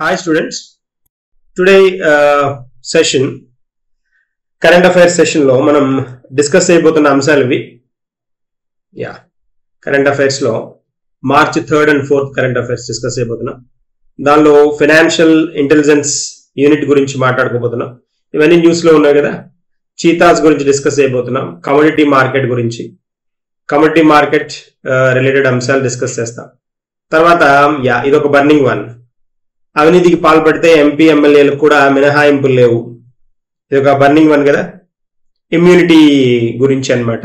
Hi students, today session current affairs session lo manam discuss cheyabothunna amsalu ivi. Current affairs lo March 3rd and 4th current affairs discuss cheyabothunna. Danlo financial intelligence unit gurinchi maatladukobothunna. Ivanni news lo unnayi kada. Cheetahs gurinchi discuss cheyabothunna. Commodity market gurinchi, commodity market related amsalu discuss chestam. Tarvata idoka burning one. అవినీతికి పాల్పడితే MP ఎమ్మెల్యేలకు కూడా మినహాయింపులు లేవు. ఇది ఒక burning one కదా, immunity గురించి అన్నమాట.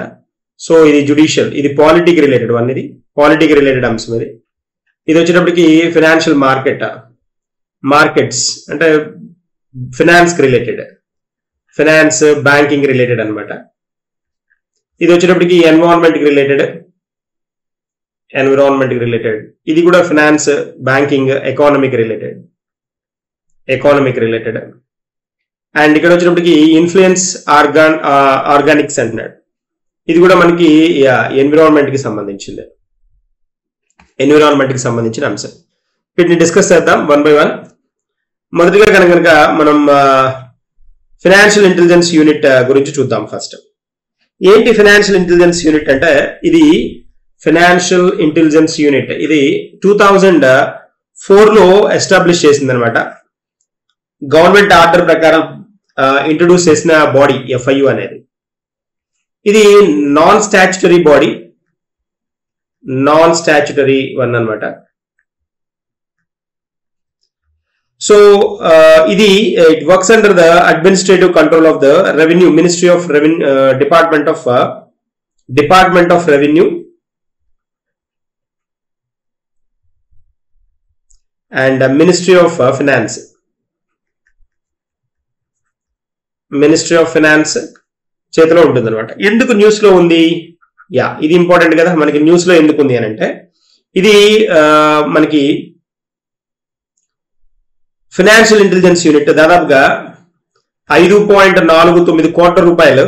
సో ఇది జుడిషియల్, ఇది పాలిటిక్ రిలేటెడ్ వన్, ఇది పాలిటిక్ రిలేటెడ్ అంశం. ఇది వచ్చేటప్పటికి ఫినాన్షియల్ మార్కెట్స్ అంటే finance related, finance banking related అన్నమాట. ఇది వచ్చేటప్పటికి ఎన్విరాన్మెంట్ రిలేటెడ్, ఇది కూడా finance, banking, economic related. And ఇక్కడ వచ్చేటప్పటికి ఇన్ఫ్లుయెన్స్ ఆర్గానిక్స్ అంటున్నాడు. ఇది కూడా మనకి ఎన్విరాన్మెంట్ కి సంబంధించిన అంశం. వీటిని డిస్కస్ చేద్దాం వన్ బై వన్. మొదటిగా కనుక మనం ఫినాన్షియల్ ఇంటెలిజెన్స్ యూనిట్ గురించి చూద్దాం. ఫస్ట్ ఏంటి ఫినాన్షియల్ ఇంటెలిజెన్స్ యూనిట్ అంటే, ఇది ఫినాన్షియల్ ఇంటెలిజెన్స్ యూనిట్ ఇది 2004 లో ఎస్టాబ్లిష్ చేసింది అనమాట. గవర్నమెంట్ ఆర్డర్ ప్రకారం ఇంట్రొడ్యూస్ చేసిన బాడీ FIU అనేది. ఇది నాన్ స్టాచ్యుటరీ వన్ అనమాట. సో ఇది it works under the administrative control of the revenue, ministry of revenue, department of revenue and ministry of finance చేతిలో ఉంటుంది అనమాట. ఎందుకు న్యూస్ లో ఉంది? ఇది ఇంపార్టెంట్ కదా మనకి. న్యూస్ లో ఎందుకు ఉంది అని అంటే, ఇది మనకి ఫినాన్షియల్ ఇంటెలిజెన్స్ యూనిట్ దాదాపుగా 5.49 కోట్ల రూపాయలు,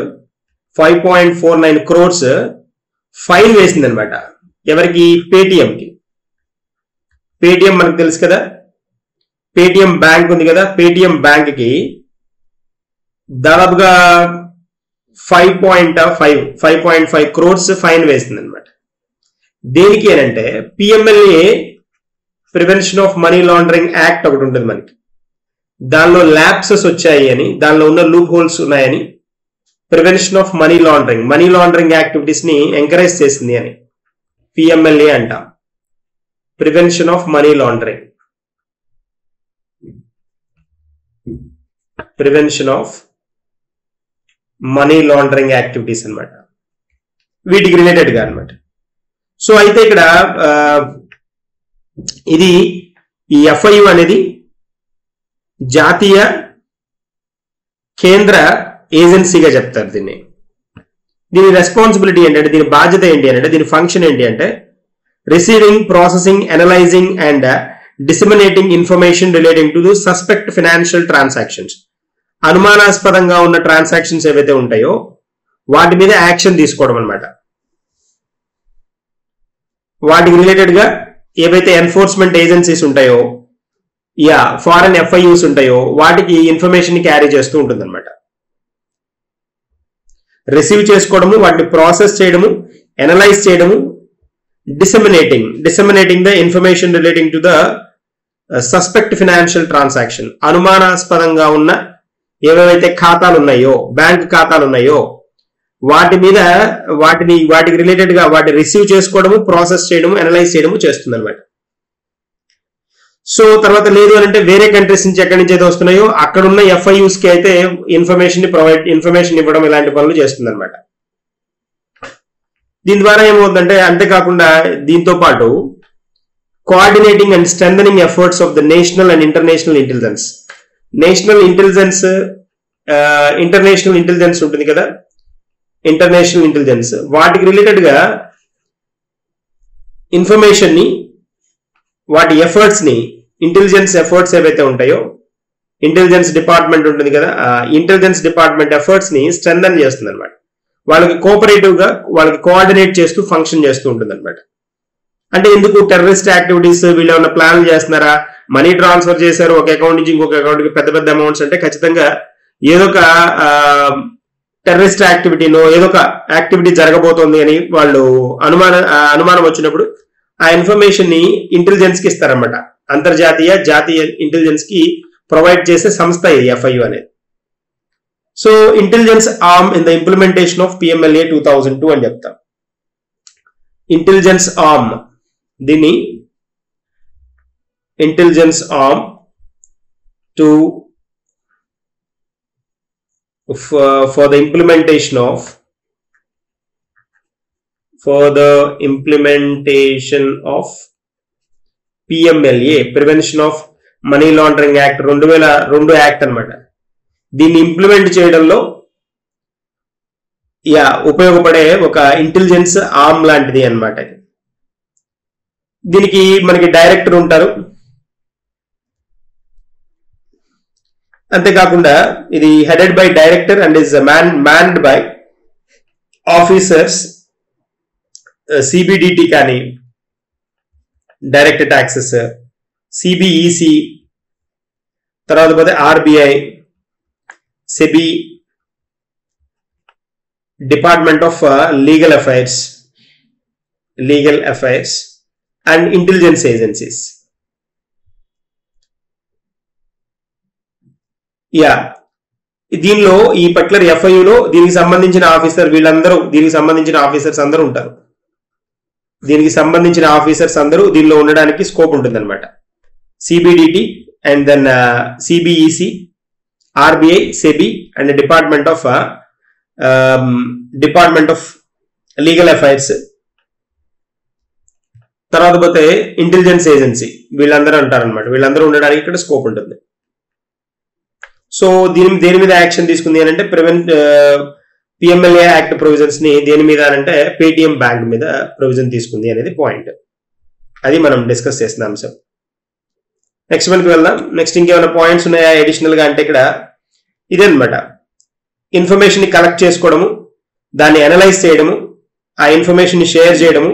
5.49 crores ఫైన్ వేసింది అనమాట. ఎవరికి? పేటిఎంకి. పేటిఎం మనకు తెలుసు కదా, పేటిఎం బ్యాంక్ ఉంది కదా, పేటిఎం బ్యాంక్ కి దాదాపుగా 5.5 crores ఫైన్ వేసింది అనమాట. దేనికి అని అంటే, PMLA prevention of money laundering act ఒకటి ఉంటుంది మనకి. దానిలో ల్యాప్సెస్ వచ్చాయి అని, దానిలో ఉన్న లూప్ హోల్స్ ఉన్నాయని, prevention of money laundering activities ని ఎంకరేజ్ చేసింది అని PMLA అంటాం. Prevention of money laundering activities అన్నమాట, వీటికి రిలేటెడ్ గా అన్నమాట. సో అయితే ఇక్కడ ఇది ఈ FIU అనేది జాతీయ కేంద్ర ఏజెన్సీగా చెప్తారు దీన్ని. దీని రెస్పాన్సిబిలిటీ ఏంటంటే, దీని బాధ్యత ఏంటి అంటే, దీని ఫంక్షన్ ఏంటి అంటే, receiving, processing, analysing and disseminating information relating to the suspect financial transactions. అనుమానాస్పదంగా ఉన్న ట్రాన్సాక్షన్స్ ఏవైతే ఉంటాయో వాటి మీద యాక్షన్ తీసుకోవడం అనమాట. వాటికి రిలేటెడ్ గా ఏవైతే ఎన్ఫోర్స్మెంట్ ఏజెన్సీస్ ఉంటాయో, ఫారెన్ FIUs ఉంటాయో, వాటికి ఇన్ఫర్మేషన్ ని క్యారీ చేస్తూ ఉంటుంది అనమాట. రిసీవ్ చేసుకోవడము, వాటిని ప్రాసెస్ చేయడము, అనలైజ్ చేయడము, disseminating the information relating to the suspect financial transaction. అనుమానాస్పదంగా ఉన్న ఏవైతే ఖాతాలు ఉన్నాయో, బ్యాంక్ ఖాతాలు ఉన్నాయో, వాటికి రిలేటెడ్ గా వాటిని రిసీవ్ చేసుకోవడము, ప్రాసెస్ చేయడము, అనలైజ్ చేయడము చేస్తుంది అనమాట. సో తర్వాత లేదు అని అంటే, వేరే కంట్రీస్ నుంచి ఎక్కడి నుంచి అయితే వస్తున్నాయో అక్కడ ఉన్న FIUs కి అయితే ఇన్ఫర్మేషన్ ఇవ్వడం, ఇలాంటి పనులు చేస్తుంది అనమాట. దీని ద్వారా ఏమవుతుందంటే, అంతేకాకుండా దీంతో పాటు coordinating and strengthening efforts of the national and international intelligence. International intelligence ఉంటుంది కదా, ఇంటర్నేషనల్ ఇంటెలిజెన్స్, వాటికి రిలేటెడ్ గా ఇన్ఫర్మేషన్ ని, వాటి ఎఫర్ట్స్ ని, ఇంటెలిజెన్స్ ఎఫర్ట్స్ ఏవైతే ఉంటాయో, ఇంటెలిజెన్స్ డిపార్ట్మెంట్ ఉంటుంది కదా, ఇంటెలిజెన్స్ డిపార్ట్మెంట్ ఎఫర్ట్స్ ని స్ట్రెంథన్ చేస్తుంది అనమాట. వాళ్ళకి కోఆపరేటివ్ గా, వాళ్ళకి కోఆర్డినేట్ చేస్తూ ఫంక్షన్ చేస్తూ ఉంటుంది అనమాట. అంటే ఎందుకు టెర్రరిస్ట్ యాక్టివిటీస్ వీళ్ళు ఏమైనా ప్లాన్ చేస్తున్నారా, మనీ ట్రాన్స్ఫర్ చేశారు ఒక అకౌంట్ నుంచి ఇంకొక అకౌంట్ కి పెద్ద పెద్ద అమౌంట్స్ అంటే ఖచ్చితంగా ఏదో ఒక టెర్రరిస్ట్ యాక్టివిటీనో ఏదో ఒక యాక్టివిటీ జరగబోతోంది అని వాళ్ళు అనుమానం వచ్చినప్పుడు ఆ ఇన్ఫర్మేషన్ ని ఇంటెలిజెన్స్ కి ఇస్తారన్నమాట. అంతర్జాతీయ జాతీయ ఇంటెలిజెన్స్ కి ప్రొవైడ్ చేసే సంస్థ ఇది FIU అనేది. So intelligence arm in the implementation of PMLA 2002 అని చెప్తాం. ఇంటెలిజెన్స్ ఆర్మ్, దీన్ని intelligence arm to for the implementation of PMLA, Prevention of Money Laundering Act 2002 act అన్నమాట. దీన్ని ఇంప్లిమెంట్ చేయడంలో ఉపయోగపడే ఒక ఇంటెలిజెన్స్ ఆర్మ్ లాంటిది అన్నమాట. దీనికి మనకి డైరెక్టర్ ఉంటారు, అంతేకాకుండా ఇది headed by director and is manned by officers CBDT కానీ, డైరెక్ట్ ట్యాక్సెస్, CBEC, తర్వాత పోతే RBI, SEBI, department of legal affairs and intelligence agencies. దీనిలో ఈ పర్టికులర్ FIU లో దీనికి సంబంధించిన ఆఫీసర్స్ అందరూ ఉంటారు. దీనికి సంబంధించిన ఆఫీసర్స్ అందరూ దీనిలో ఉండడానికి స్కోప్ ఉంటుంది అనమాట. CBDT and then CBEC, RBI, SEBI and department of legal affairs, తర్వాత పోతే ఇంటెలిజెన్స్ ఏజెన్సీ, వీళ్ళందరూ అంటారనమాట. వీళ్ళందరూ ఉండడానికి ఇక్కడ స్కోప్ ఉంటుంది. సో దేని మీద యాక్షన్ తీసుకుంది అని అంటే PMLA యాక్ట్ ప్రొవిజన్స్ ని దేని మీద అంటే పేటిఎం బ్యాంక్ మీద ప్రొవిజన్ తీసుకుంది అనేది పాయింట్. అది మనం డిస్కస్ చేసిన అంశం. నెక్స్ట్ మనకి వెళ్దాం. నెక్స్ట్ ఇంకేమైనా పాయింట్స్ ఉన్నాయా అడిషనల్ గా అంటే ఇక్కడ ఇదే అనమాట. ఇన్ఫర్మేషన్ ని కలెక్ట్ చేసుకోవడము, దాన్ని అనలైజ్ చేయడము, ఆ ఇన్ఫర్మేషన్ ని షేర్ చేయడము,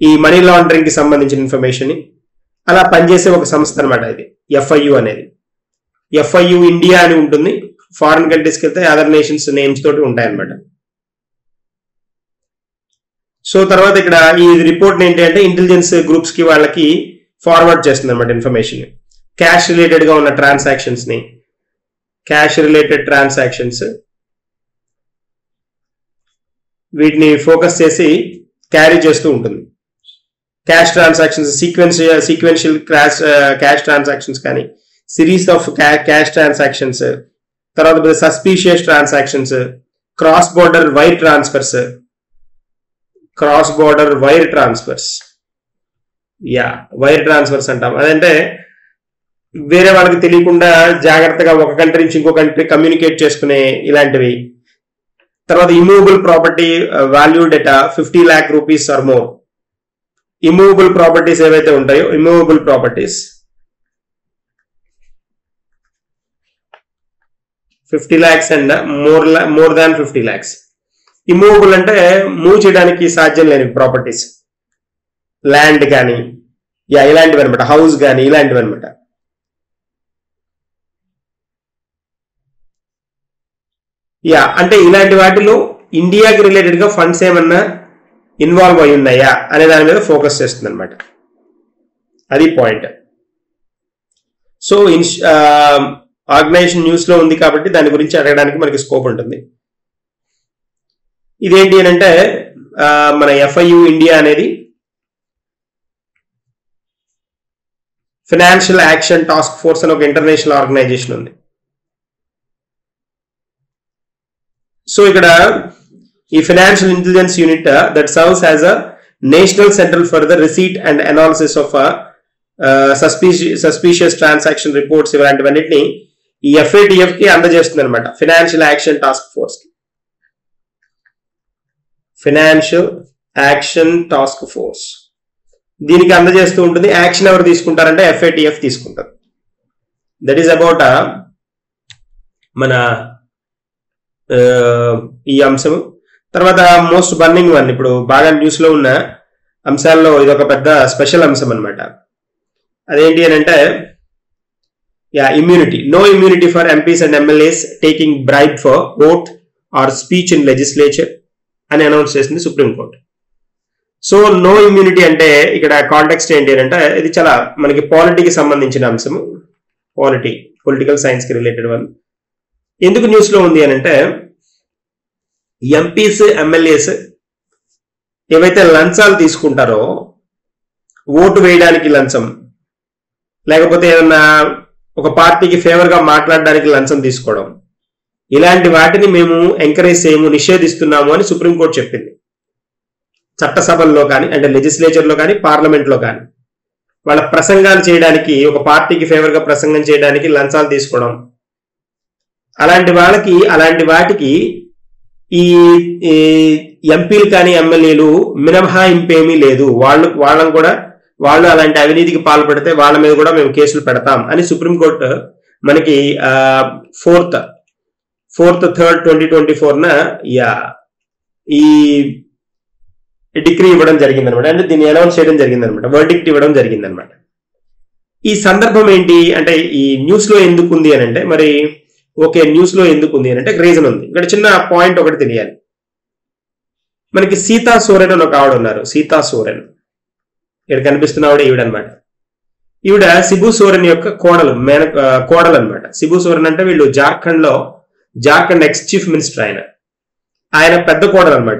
ఈ మనీ లాండరింగ్ కి సంబంధించిన ఇన్ఫర్మేషన్ ని అలా పనిచేసే ఒక సంస్థ అనమాట ఇది FIU అనేది. FIU ఇండియా అని ఉంటుంది, ఫారిన్ కంట్రీస్కి వెళ్తే అదర్ నేషన్స్ నేమ్స్ తోటి ఉంటాయన్నమాట. సో తర్వాత ఇక్కడ ఈ రిపోర్ట్ ఏంటి అంటే ఇంటెలిజెన్స్ గ్రూప్స్ కి వాళ్ళకి ఫార్వర్డ్ చేస్తుంది అనమాట ఇన్ఫర్మేషన్. క్యాష్ రిలేటెడ్ గా ఉన్న క్యాష్ రిలేటెడ్ ట్రాన్సాక్షన్స్ వీటిని ఫోకస్ చేసి క్యారీ చేస్తూ ఉంటుంది. Cash transactions, sequential cash transactions కానీ, సిరీస్ ఆఫ్ క్యాష్ ట్రాన్సాక్షన్స్, తర్వాత suspicious transactions, cross border wire transfers, wire transfers అంటాం. అదంటే వేరే వాళ్ళకి తెలియకుండా జాగ్రత్తగా ఒక కంట్రీ నుంచి ఇంకో కంట్రీ కమ్యూనికేట్ చేసుకునే ఇలాంటివి. తర్వాత immovable property valued at 50 lakh rupees or more. Immovable properties ఏవైతే ఉంటాయో, immovable properties 50 lakhs and more than 50 lakhs. Immovable అంటే మూవ్ చేయడానికి సాధ్యం లేని ప్రాపర్టీస్, ల్యాండ్ కానీ ఇలాంటివి అనమాట, హౌస్ కానీ ఇలాంటివి అనమాట. అంటే ఇలాంటి వాటిలో ఇండియాకి రిలేటెడ్ గా ఫండ్స్ ఏమన్నా ఇన్వాల్వ్ అయి ఉన్నాయా అనే దాని మీద ఫోకస్ చేస్తుంది అనమాట. అది పాయింట్. సో ఆర్గనైజేషన్ న్యూస్ లో ఉంది కాబట్టి దాని గురించి అడగడానికి మనకి స్కోప్ ఉంటుంది. ఇదేంటి అని అంటే మన FIU ఇండియా అనేది ఫైనాన్షియల్ యాక్షన్ టాస్క్ ఫోర్స్ అని ఒక ఇంటర్నేషనల్ ఆర్గనైజేషన్ ఉంది. సో ఇక్కడ ఈ financial intelligence unit that serves as a national centre for the receipt and analysis of suspicious transaction reports ఇలాంటివన్నిటిని ఈ FATF కి అందజేస్తుంది అనమాట. ఫైనాన్షియల్ యాక్షన్ టాస్క్ ఫోర్స్ కి, ఫైనాన్షియల్ యాక్షన్ టాస్క్ ఫోర్స్ దీనికి అందజేస్తూ ఉంటుంది. యాక్షన్ ఎవరు తీసుకుంటారంటే FATF తీసుకుంటారు. దట్ ఈస్ అబౌట్ మన ఈ అంశము. తర్వాత మోస్ట్ బర్నింగ్ వన్, ఇప్పుడు బాగా న్యూస్ లో ఉన్న అంశాల్లో ఇదొక పెద్ద స్పెషల్ అంశం అనమాట. అదేంటి అని అంటే immunity. No immunity for MPs and MLAs taking bribe for vote or speech in legislature అని అనౌన్స్ చేసింది సుప్రీంకోర్టు. సో నో ఇమ్యూనిటీ అంటే ఇక్కడ కాంటెక్స్ట్ ఏంటి అంటే ఇది చాలా మనకి పాలిటీకి సంబంధించిన అంశము, పొలిటికల్ సైన్స్ కి రిలేటెడ్ వన్. ఎందుకు న్యూస్ లో ఉంది అని అంటే ఎంపీస్ ఎమ్మెల్యేస్ ఏవైతే లంచాలు తీసుకుంటారో, ఓటు వేయడానికి లంచం, లేకపోతే ఏదన్నా ఒక పార్టీకి ఫేవర్ గా మాట్లాడడానికి లంచం తీసుకోవడం, ఇలాంటి వాటిని మేము ఎంకరేజ్ చేయము, నిషేధిస్తున్నాము అని సుప్రీంకోర్టు చెప్పింది. చట్టసభల్లో కానీ, అంటే లెజిస్లేచర్ లో కానీ, పార్లమెంట్ లో కానీ వాళ్ళ ప్రసంగాలు చేయడానికి, ఒక పార్టీకి ఫేవర్ గా ప్రసంగం చేయడానికి లంచాలు తీసుకోవడం, అలాంటి వాటికి ఈ ఎంపీలు కానీ ఎమ్మెల్యేలు మినహాయింపేమీ లేదు. వాళ్ళు అలాంటి అవినీతికి పాల్పడితే వాళ్ళ మీద కూడా మేము కేసులు పెడతాం అని సుప్రీంకోర్టు మనకి 4/3/2024 ఈ డిగ్రీ ఇవ్వడం జరిగిందనమాట. అంటే దీన్ని అనౌన్స్ చేయడం జరిగిందనమాట, వర్డిక్ట్ ఇవ్వడం జరిగిందనమాట. ఈ సందర్భం ఏంటి అంటే ఈ న్యూస్ లో ఎందుకు ఉంది అని అంటే, మరి ఓకే న్యూస్ లో ఎందుకు ఉంది అని అంటే రీజన్ ఉంది. ఇక్కడ చిన్న పాయింట్ ఒకటి తెలియాలి. మనకి సీతా సోరెన్ అని ఒక ఆవిడ ఉన్నారు. సీతా సోరెన్ ఇక్కడ కనిపిస్తున్న ఆవిడ ఈవిడనమాట. ఈవిడ సిబు సోరెన్ యొక్క కోడలు అనమాట. సిబు సోరెన్ అంటే వీళ్ళు జార్ఖండ్ ఎక్స్ చీఫ్ మినిస్టర్ ఆయన పెద్ద కోడలు అనమాట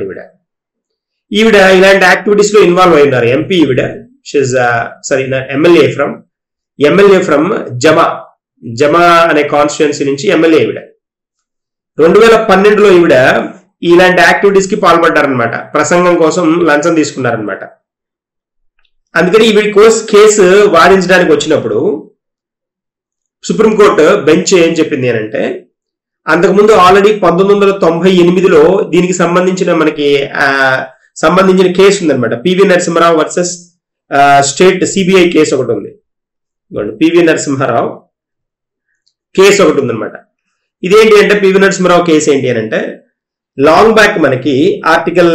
ఈవిడ ఇలాంటి యాక్టివిటీస్ లో ఇన్వాల్వ్ అయి ఉన్నారు. ఎంపీ ఈవిడ ఎమ్మెల్యే ఫ్రమ్ జమా అనే కాన్స్టిట్యుయెన్సీ నుంచి ఎమ్మెల్యే ఈవిడ. 2012లో ఈవిడ ఇలాంటి యాక్టివిటీస్ కి పాల్పడ్డారనమాట. ప్రసంగం కోసం లంచం తీసుకున్నారనమాట. అందుకని ఈవిడ కేసు వాదించడానికి వచ్చినప్పుడు సుప్రీంకోర్టు బెంచ్ ఏం చెప్పింది అని అంటే, అంతకుముందు ఆల్రెడీ 1998లో దీనికి సంబంధించిన కేసు ఉందనమాట. PV Narasimha Rao versus state CBI case ఒకటి ఉంది. పివి నరసింహారావు కేసు ఒకటి ఉందనమాట. ఇదేంటి అంటే పివి నరసింహారావు కేసు ఏంటి అని అంటే, లాంగ్ బ్యాక్ మనకి ఆర్టికల్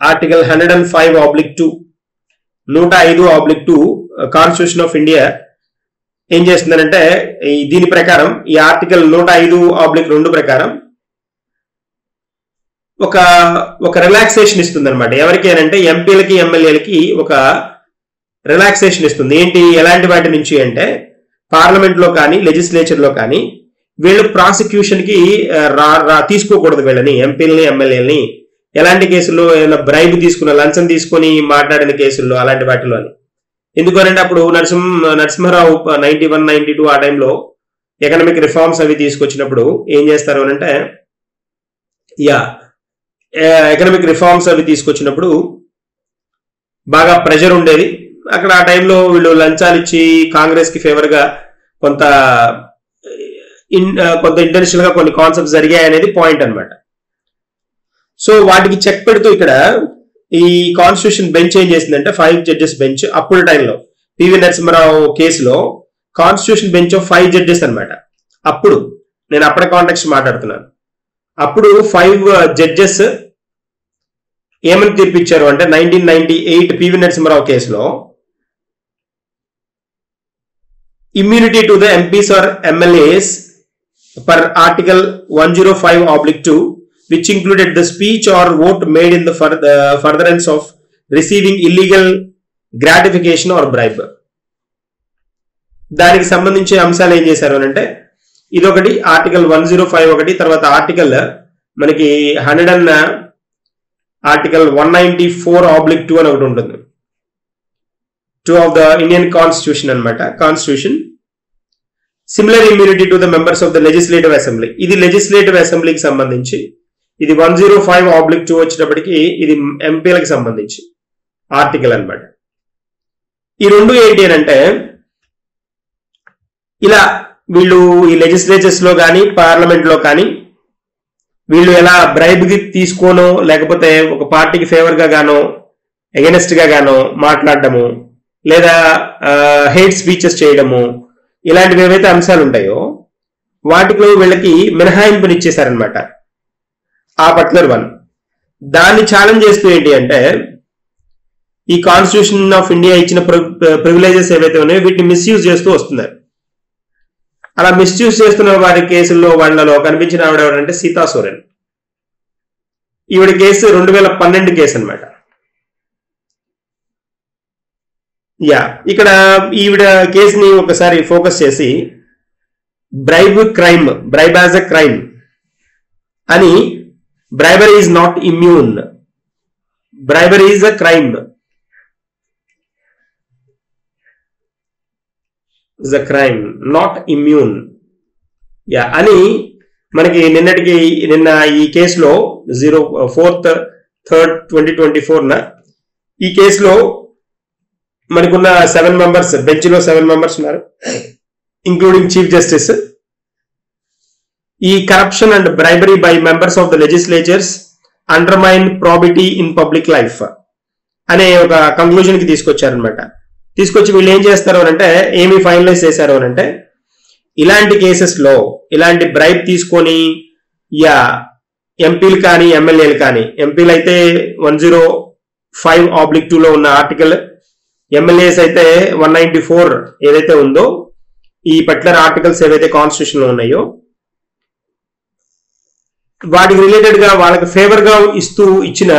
105/2 105/2 కాన్స్టిట్యూషన్ ఆఫ్ ఇండియా ఏం చేస్తుందనంటే, దీని ప్రకారం ఈ ఆర్టికల్ 105/2 ప్రకారం ఒక రిలాక్సేషన్ ఇస్తుంది అనమాట. ఎవరికి అంటే ఎంపీలకి ఎమ్మెల్యేలకి ఒక రిలాక్సేషన్ ఇస్తుంది. ఏంటి, ఎలాంటి వాటి నుంచి అంటే, పార్లమెంట్ లో కానీ లెజిస్లేచర్ లో కానీ వీళ్ళు ప్రాసిక్యూషన్ కి తీసుకోకూడదు. వీళ్ళని ఎంపీలని ఎమ్మెల్యేలని ఎలాంటి కేసుల్లో, ఏదైనా బ్రైబ్ తీసుకున్న, లంచం తీసుకొని మాట్లాడిన కేసుల్లో, అలాంటి వాటిలో. ఎందుకనంటే అప్పుడు నరసింహారావు 91-92 ఆ టైంలో ఎకనామిక్ రిఫార్మ్స్ అవి తీసుకొచ్చినప్పుడు ఏం చేస్తారు అని అంటే, ఎకనామిక్ రిఫార్మ్స్ అవి తీసుకొచ్చినప్పుడు బాగా ప్రెషర్ ఉండేది అక్కడ. ఆ టైంలో వీళ్ళు లంచాలు ఇచ్చి కాంగ్రెస్ కి ఫేవర్ గా కొంత ఇంటెన్షనల్ గా కొన్ని కాన్సెప్ట్స్ జరిగాయి అనేది పాయింట్ అనమాట. సో వాటికి చెక్ పెడుతూ ఇక్కడ ఈ కాన్స్టిట్యూషన్ బెంచ్ ఏం చేసిందంటే, 5 జడ్జెస్ బెంచ్. అప్పుడు టైంలో పివి నరసింహారావు కేసులో కాన్స్టిట్యూషన్ బెంచ్ ఆఫ్ 5 జడ్జెస్ అనమాట. అప్పుడు నేను అప్పటి కాంటెక్స్ట్ మాట్లాడుతున్నాను. అప్పుడు 5 జడ్జెస్ ఏమని తీర్పిచ్చారు అంటే, 1998 పివి నరసింహారావు కేసులో immunity to the MPs or MLAs per article 105/2 which included the speech or vote made in the furtherance of receiving illegal gratification or bribe. దానికి సంబంధించిన అంశాలు ఏం చేశారు అంటే, ఇదొకటి ఆర్టికల్ 105 ఒకటి, తర్వాత ఆర్టికల్ మనకి ఆర్టికల్ 194/2 అని ఒకటి ఉంటుంది. 2 of the Indian Constitution అనమాట. Constitution similar immunity to the members of the legislative assembly. ఇది లెజిస్లేటివ్ అసెంబ్లీకి సంబంధించి. ఇది 105/2 వచ్చేటప్పటికి ఇది ఎంపీలకు సంబంధించి ఆర్టికల్ అనమాట. ఈ రెండు ఏంటి అని అంటే, ఇలా వీళ్ళు ఈ లెజిస్లేచర్స్ లో కానీ పార్లమెంట్ లో కానీ వీళ్ళు ఎలా బ్రైబ్ తీసుకోనో, లేకపోతే ఒక పార్టీకి ఫేవర్ గా గానో అగెనెస్ట్ గా గానో మాట్లాడటము, లేదా హేట్ స్పీచెస్ చేయడము, ఇలాంటివి ఏవైతే అంశాలు ఉంటాయో వాటిలో వీళ్ళకి మినహాయింపునిచ్చేశారనమాట. ఆ పర్టికులర్ వన్ దాన్ని ఛాలెంజ్ చేస్తూ ఏంటి అంటే, ఈ కాన్స్టిట్యూషన్ ఆఫ్ ఇండియా ఇచ్చిన ప్రివిలేజెస్ ఏవైతే ఉన్నాయో వీటిని మిస్యూజ్ చేస్తూ వస్తున్నారు. అలా మిస్యూజ్ చేస్తున్న వారి కేసుల్లో వాళ్ళలో కనిపించిన ఆవిడ ఎవరంటే సీతా సోరెన్. ఈవిడ కేసు 2012 కేసు అనమాట. ఇక్కడ ఈవిడ కేసుని ఒకసారి ఫోకస్ చేసి బ్రైబ్ యాజ్ ఎ క్రైమ్ అని, bribery is not immune, bribery is a crime, is a crime not immune అని మనకి నిన్న ఈ కేసులో 4/3/2024 ఈ కేసులో మనకున్న 7 మెంబర్స్, బెంచ్ లో 7 మెంబర్స్ ఉన్నారు, ఇంక్లూడింగ్ చీఫ్ జస్టిస్. ఈ corruption and bribery by members of the legislatures undermine probity in public life అనే ఒక కంక్లూజన్ కి తీసుకొచ్చారనమాట. తీసుకొచ్చి వీళ్ళు ఏం చేస్తారు అంటే, ఏమి ఫైనలైజ్ చేశారు అని అంటే, ఇలాంటి కేసెస్ లో ఇలాంటి బ్రైబ్ తీసుకొని ఎంపీలు కానీ ఎమ్మెల్యేలు కానీ, ఎంపీలు అయితే 105/2 లో ఉన్న ఆర్టికల్, ఎమ్మెల్యేస్ అయితే 194 ఏదైతే ఉందో ఈ పర్టికులర్ ఆర్టికల్స్ ఏవైతే కాన్స్టిట్యూషన్ లో ఉన్నాయో వాటికి రిలేటెడ్ గా వాళ్ళకి ఫేవర్ గా ఇచ్చిన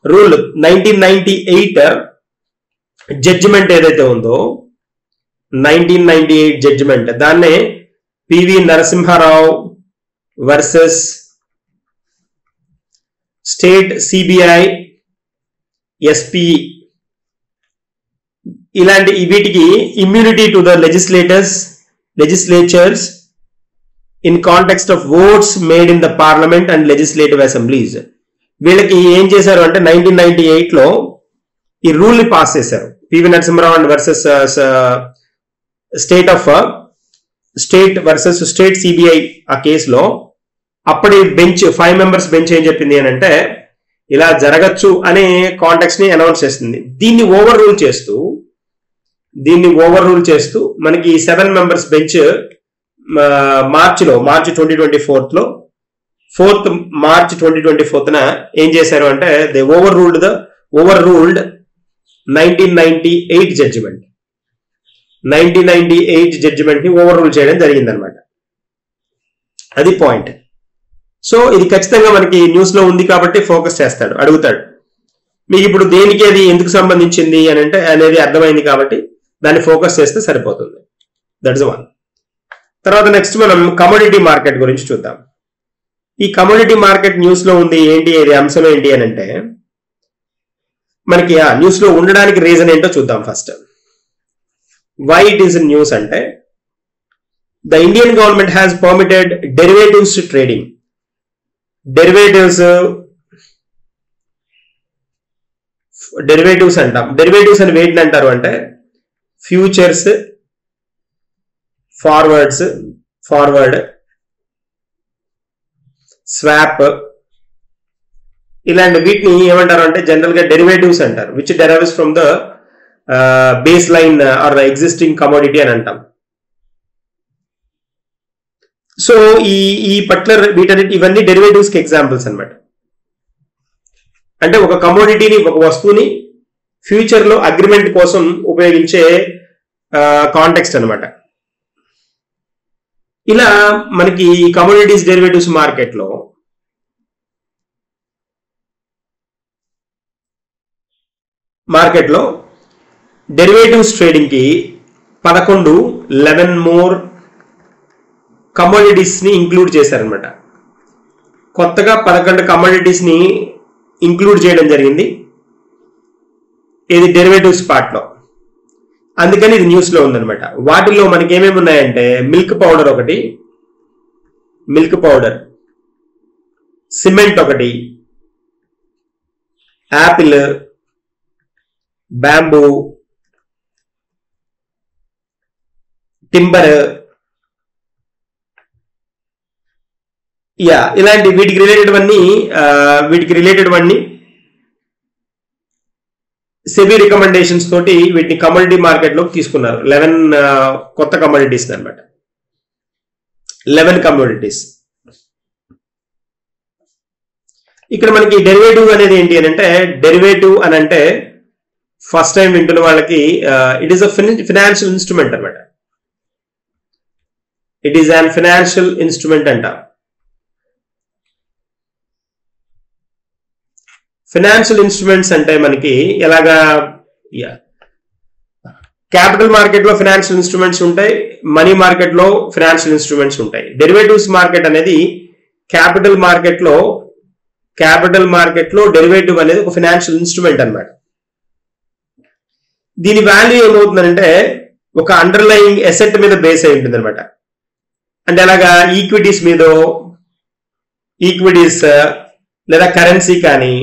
రూల్ 1998 జడ్జిమెంట్ ఏదైతే ఉందో 1998 జడ్జిమెంట్, దాన్నే PV Narasimha Rao versus state CBI SP, ఇలాంటి వీటికి immunity to the legislatures in context of votes made in the parliament and legislative assemblies. వీళ్ళకి ఏం చేశారు అంటే 1998 లో ఈ రూల్ ని పాస్ చేశారు. PV Narasimha Rao and versus state versus state CBI ఆ కేసులో అప్పటి బెంచ్ 5 మెంబర్స్ బెంచ్ ఏం చెప్పింది అని అంటే, ఇలా జరగచ్చు అనే కాంటెక్స్ట్ ని అనౌన్స్ చేస్తుంది. దీన్ని ఓవర్ రూల్ చేస్తూ మనకి 7 members bench March 2024 4th March 2024 ఏం చేశారు అంటే, they overruled 1998 judgement. 1998 judgement ని ఓవర్ రూల్ చేయడం జరిగిందనమాట. అది పాయింట్. సో ఇది ఖచ్చితంగా మనకి న్యూస్ లో ఉంది కాబట్టి ఫోకస్ చేస్తాడు, అడుగుతాడు మీకు ఇప్పుడు దేనికి అది ఎందుకు సంబంధించింది అని అంటే అనేది అర్థమైంది కాబట్టి దాన్ని ఫోకస్ చేస్తే సరిపోతుంది. That's one. తర్వాత నెక్స్ట్ మనం కమోడిటీ మార్కెట్ గురించి చూద్దాం. ఈ కమోడిటీ మార్కెట్ న్యూస్ లో ఉంది ఏంటి, ఇది అంశం ఏంటి అని అంటే, మనకి న్యూస్ లో ఉండడానికి రీజన్ ఏంటో చూద్దాం first. Why it is news అంటే, the Indian government has permitted derivatives trading. Derivatives అంటాం. డెరివేటివ్స్ అని వేటిని అంటారు అంటే, ఫ్యూచర్స్, ఫార్వర్డ్, స్వాప్, ఇలాంటి వీటిని ఏమంటారు అంటే జనరల్ గా డెరివేటివ్స్ అంటారు. Which derives from the base line or existing commodity అని అంటాం. సో ఈ పర్టికులర్ ఇవన్నీ డెరివేటివ్స్ కి ఎగ్జాంపుల్స్ అన్నమాట. అంటే ఒక కమోడిటీని, ఒక వస్తువుని ఫ్యూచర్ లో అగ్రిమెంట్ కోసం ఉపయోగించే కాంటెక్స్ట్ అన్నమాట. ఇలా మనకి కమోడిటీస్ డెరివేటివ్స్ మార్కెట్లో డెరివేటివ్స్ ట్రేడింగ్ కి 11 మోర్ కమోడిటీస్ ని ఇంక్లూడ్ చేశారనమాట. కొత్తగా 11 కమోడిటీస్ ని ఇంక్లూడ్ చేయడం జరిగింది ఇది డెరివేటివ్స్ పార్ట్ లో. అందుకని ఇది న్యూస్ లో ఉందనమాట. వాటిల్లో మనకి ఏమేమి ఉన్నాయంటే, మిల్క్ పౌడర్, సిమెంట్ ఒకటి, యాపిల్, బ్యాంబూ, టింబర్, ఇలాంటి వీటికి రిలేటెడ్ అన్ని సెబీ రికమెండేషన్స్ తోటి వీటిని కమోడిటీ మార్కెట్ లోకి తీసుకున్నారు. 11 కొత్త కమోడిటీస్ అన్నమాట. 11 కమోడిటీస్. ఇక్కడ మనకి డెరివేటివ్ అనేది ఏంటి అని అంటే, డెరివేటివ్ అని అంటే ఫస్ట్ టైం వింటున్న వాళ్ళకి it is a financial instrument అనమాట. It is an financial instrument అంట. ఫినాన్షియల్ ఇన్స్ట్రుమెంట్స్ అంటే మనకి ఎలాగా, క్యాపిటల్ మార్కెట్ లో ఫినాన్షియల్ ఇన్స్ట్రుమెంట్స్ ఉంటాయి, మనీ మార్కెట్ లో ఫినాన్షియల్ ఇన్స్ట్రుమెంట్స్ ఉంటాయి. డెరివేటివ్స్ మార్కెట్ అనేది క్యాపిటల్ మార్కెట్ లో డెరివేటివ్ అనేది ఒక ఫినాన్షియల్ ఇన్స్ట్రుమెంట్ అన్నమాట. దీని వాల్యూ ఏమవుతుందంటే ఒక అండర్లయింగ్ అసెట్ మీద బేస్ అయి ఉంటుంది అనమాట. అంటే అలాగా ఈక్విటీస్ లేదా కరెన్సీ కానీ,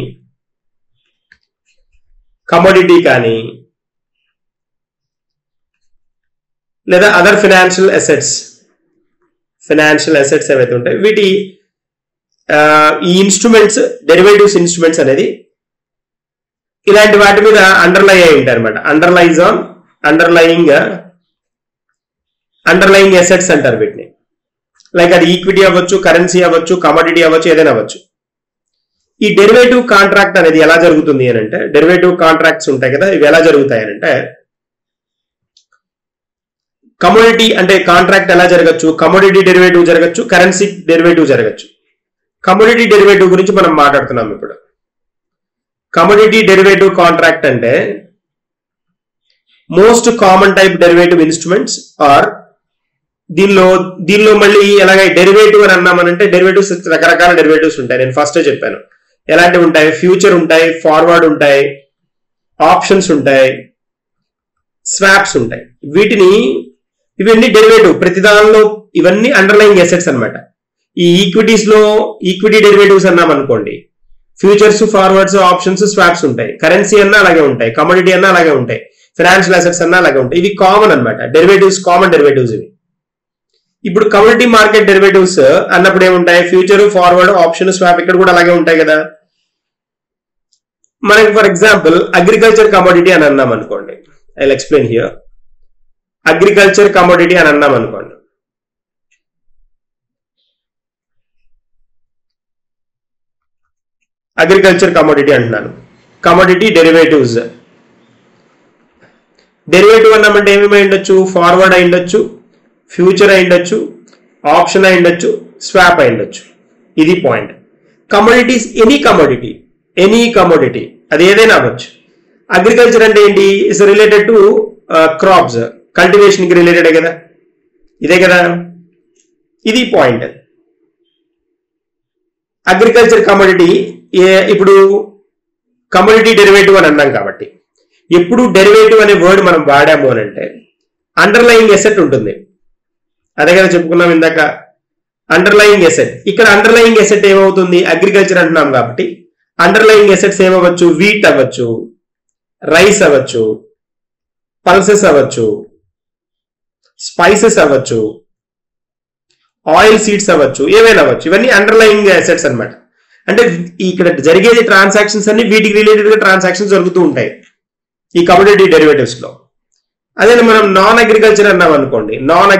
కమోడిటీ కానీ, లేదా అదర్ ఫినాన్షియల్ అసెట్స్ ఏవైతే ఉంటాయి వీటి ఈ ఇన్స్ట్రుమెంట్స్, డెరివేటివ్స్ ఇన్స్ట్రుమెంట్స్ అనేది ఇలాంటి వాటి మీద అండర్లై అయి ఉంటాయి అనమాట. అండర్లయింగ్ అసెట్స్ అంటారు వీటిని. లైక్ అది ఈక్విటీ అవ్వచ్చు, కరెన్సీ అవ్వచ్చు, కమోడిటీ అవ్వచ్చు, ఏదైనా అవ్వచ్చు. ఈ డెరివేటివ్ కాంట్రాక్ట్ అనేది ఎలా జరుగుతుంది అని అంటే, డెరివేటివ్ కాంట్రాక్ట్స్ ఉంటాయి కదా, ఇవి ఎలా జరుగుతాయి అని అంటే, కమోడిటీ అంటే కాంట్రాక్ట్ ఎలా జరగచ్చు, కమోడిటీ డెరివేటివ్ జరగచ్చు, కరెన్సీ డెరివేటివ్ జరగచ్చు. కమోడిటీ డెరివేటివ్ గురించి మనం మాట్లాడుతున్నాం ఇప్పుడు. కమోడిటీ డెరివేటివ్ కాంట్రాక్ట్ అంటే most common type derivative instruments are దీనిలో మళ్ళీ ఎలాగ డెరివేటివ్ అని అన్నామనంటే, డెరివేటివ్స్ రకరకాల డెరివేటివ్స్ ఉంటాయి. నేను ఫస్ట్ చెప్పాను ఎలాంటివి ఉంటాయి. ఫ్యూచర్ ఉంటాయి, ఫార్వర్డ్ ఉంటాయి, ఆప్షన్స్ ఉంటాయి, స్వాప్స్ ఉంటాయి. ఇవన్నీ డెరివేటివ్. ప్రతి దానిలో ఇవన్నీ అండర్లయింగ్ అసెట్స్ అనమాట. ఈ ఈక్విటీ డెరివేటివ్స్ అన్నాం అనుకోండి, ఫ్యూచర్స్, ఫార్వర్డ్స్, ఆప్షన్స్, స్వాప్స్ ఉంటాయి. కరెన్సీ అన్నా అలాగే ఉంటాయి, కమోడిటీ అన్నా అలాగే ఉంటాయి, ఫైనాన్షియల్ అసెట్స్ అన్నా అలాగే ఉంటాయి. ఇవి కామన్ అనమాట, డెరివేటివ్స్, కామన్ డెరివేటివ్స్ ఇవి. ఇప్పుడు కమోడిటీ మార్కెట్ డెరివేటివ్స్ అన్నప్పుడు ఏముంటాయి, ఫ్యూచర్, ఫార్వర్డ్, ఆప్షన్, స్వాప్ ఇక్కడ కూడా అలాగే ఉంటాయి కదా. మనకి ఫర్ ఎగ్జాంపుల్ అగ్రికల్చర్ కమోడిటీ అని అన్నాం అనుకోండి, I will explain here. Agriculture commodity అని అన్నాం అనుకోండి, అగ్రికల్చర్ కమోడిటీ అంటున్నాను. కమోడిటీ డెరివేటివ్స్, డెరివేటివ్ అన్నామంటే ఏమేమి ఉండొచ్చు, ఫార్వర్డ్ అయి ఉండొచ్చు, ఫ్యూచర్ అయి ఉండొచ్చు, ఆప్షన్ అయి ఉండొచ్చు, స్వాప్ అయి ఉండొచ్చు. ఇది పాయింట్. కమోడిటీస్ ఎనీ కమోడిటీ అది ఏదైనా అవ్వచ్చు. అగ్రికల్చర్ అంటే ఏంటి, is related to crops, cultivation కి రిలేటెడ్ కదా, ఇదే కదా, ఇది పాయింట్. అగ్రికల్చర్ కమోడిటీ ఇప్పుడు కమోడిటీ డెరివేటివ్ అని అన్నాం కాబట్టి, ఎప్పుడు డెరివేటివ్ అనే వర్డ్ మనం వాడాము అని అంటే అండర్లయింగ్ ఎసెట్ ఉంటుంది. అదే కదా చెప్పుకున్నాం ఇందాక, అండర్లయింగ్ ఎసెట్. ఇక్కడ అండర్లయింగ్ ఎసెట్ ఏమవుతుంది, అగ్రికల్చర్ అంటున్నాం కాబట్టి అండర్లయింగ్ ఎసెట్స్ ఏమవ్వచ్చు, వీట్ అవ్వచ్చు, రైస్ అవ్వచ్చు, పల్సెస్ అవ్వచ్చు, స్పైసెస్ అవ్వచ్చు, ఆయిల్ సీడ్స్ అవ్వచ్చు, ఏవైనా అవ్వచ్చు. ఇవన్నీ అండర్లయింగ్ అసెట్స్ అనమాట. అంటే ఇక్కడ జరిగేది ట్రాన్సాక్షన్స్ అన్ని వీటికి రిలేటెడ్ గా ట్రాన్సాక్షన్స్ జరుగుతూ ఉంటాయి ఈ కమోడిటీ డెరివేటివ్స్ లో. అదే మనం నాన్ అగ్రికల్చర్ అన్నాం అనుకోండి, నాన్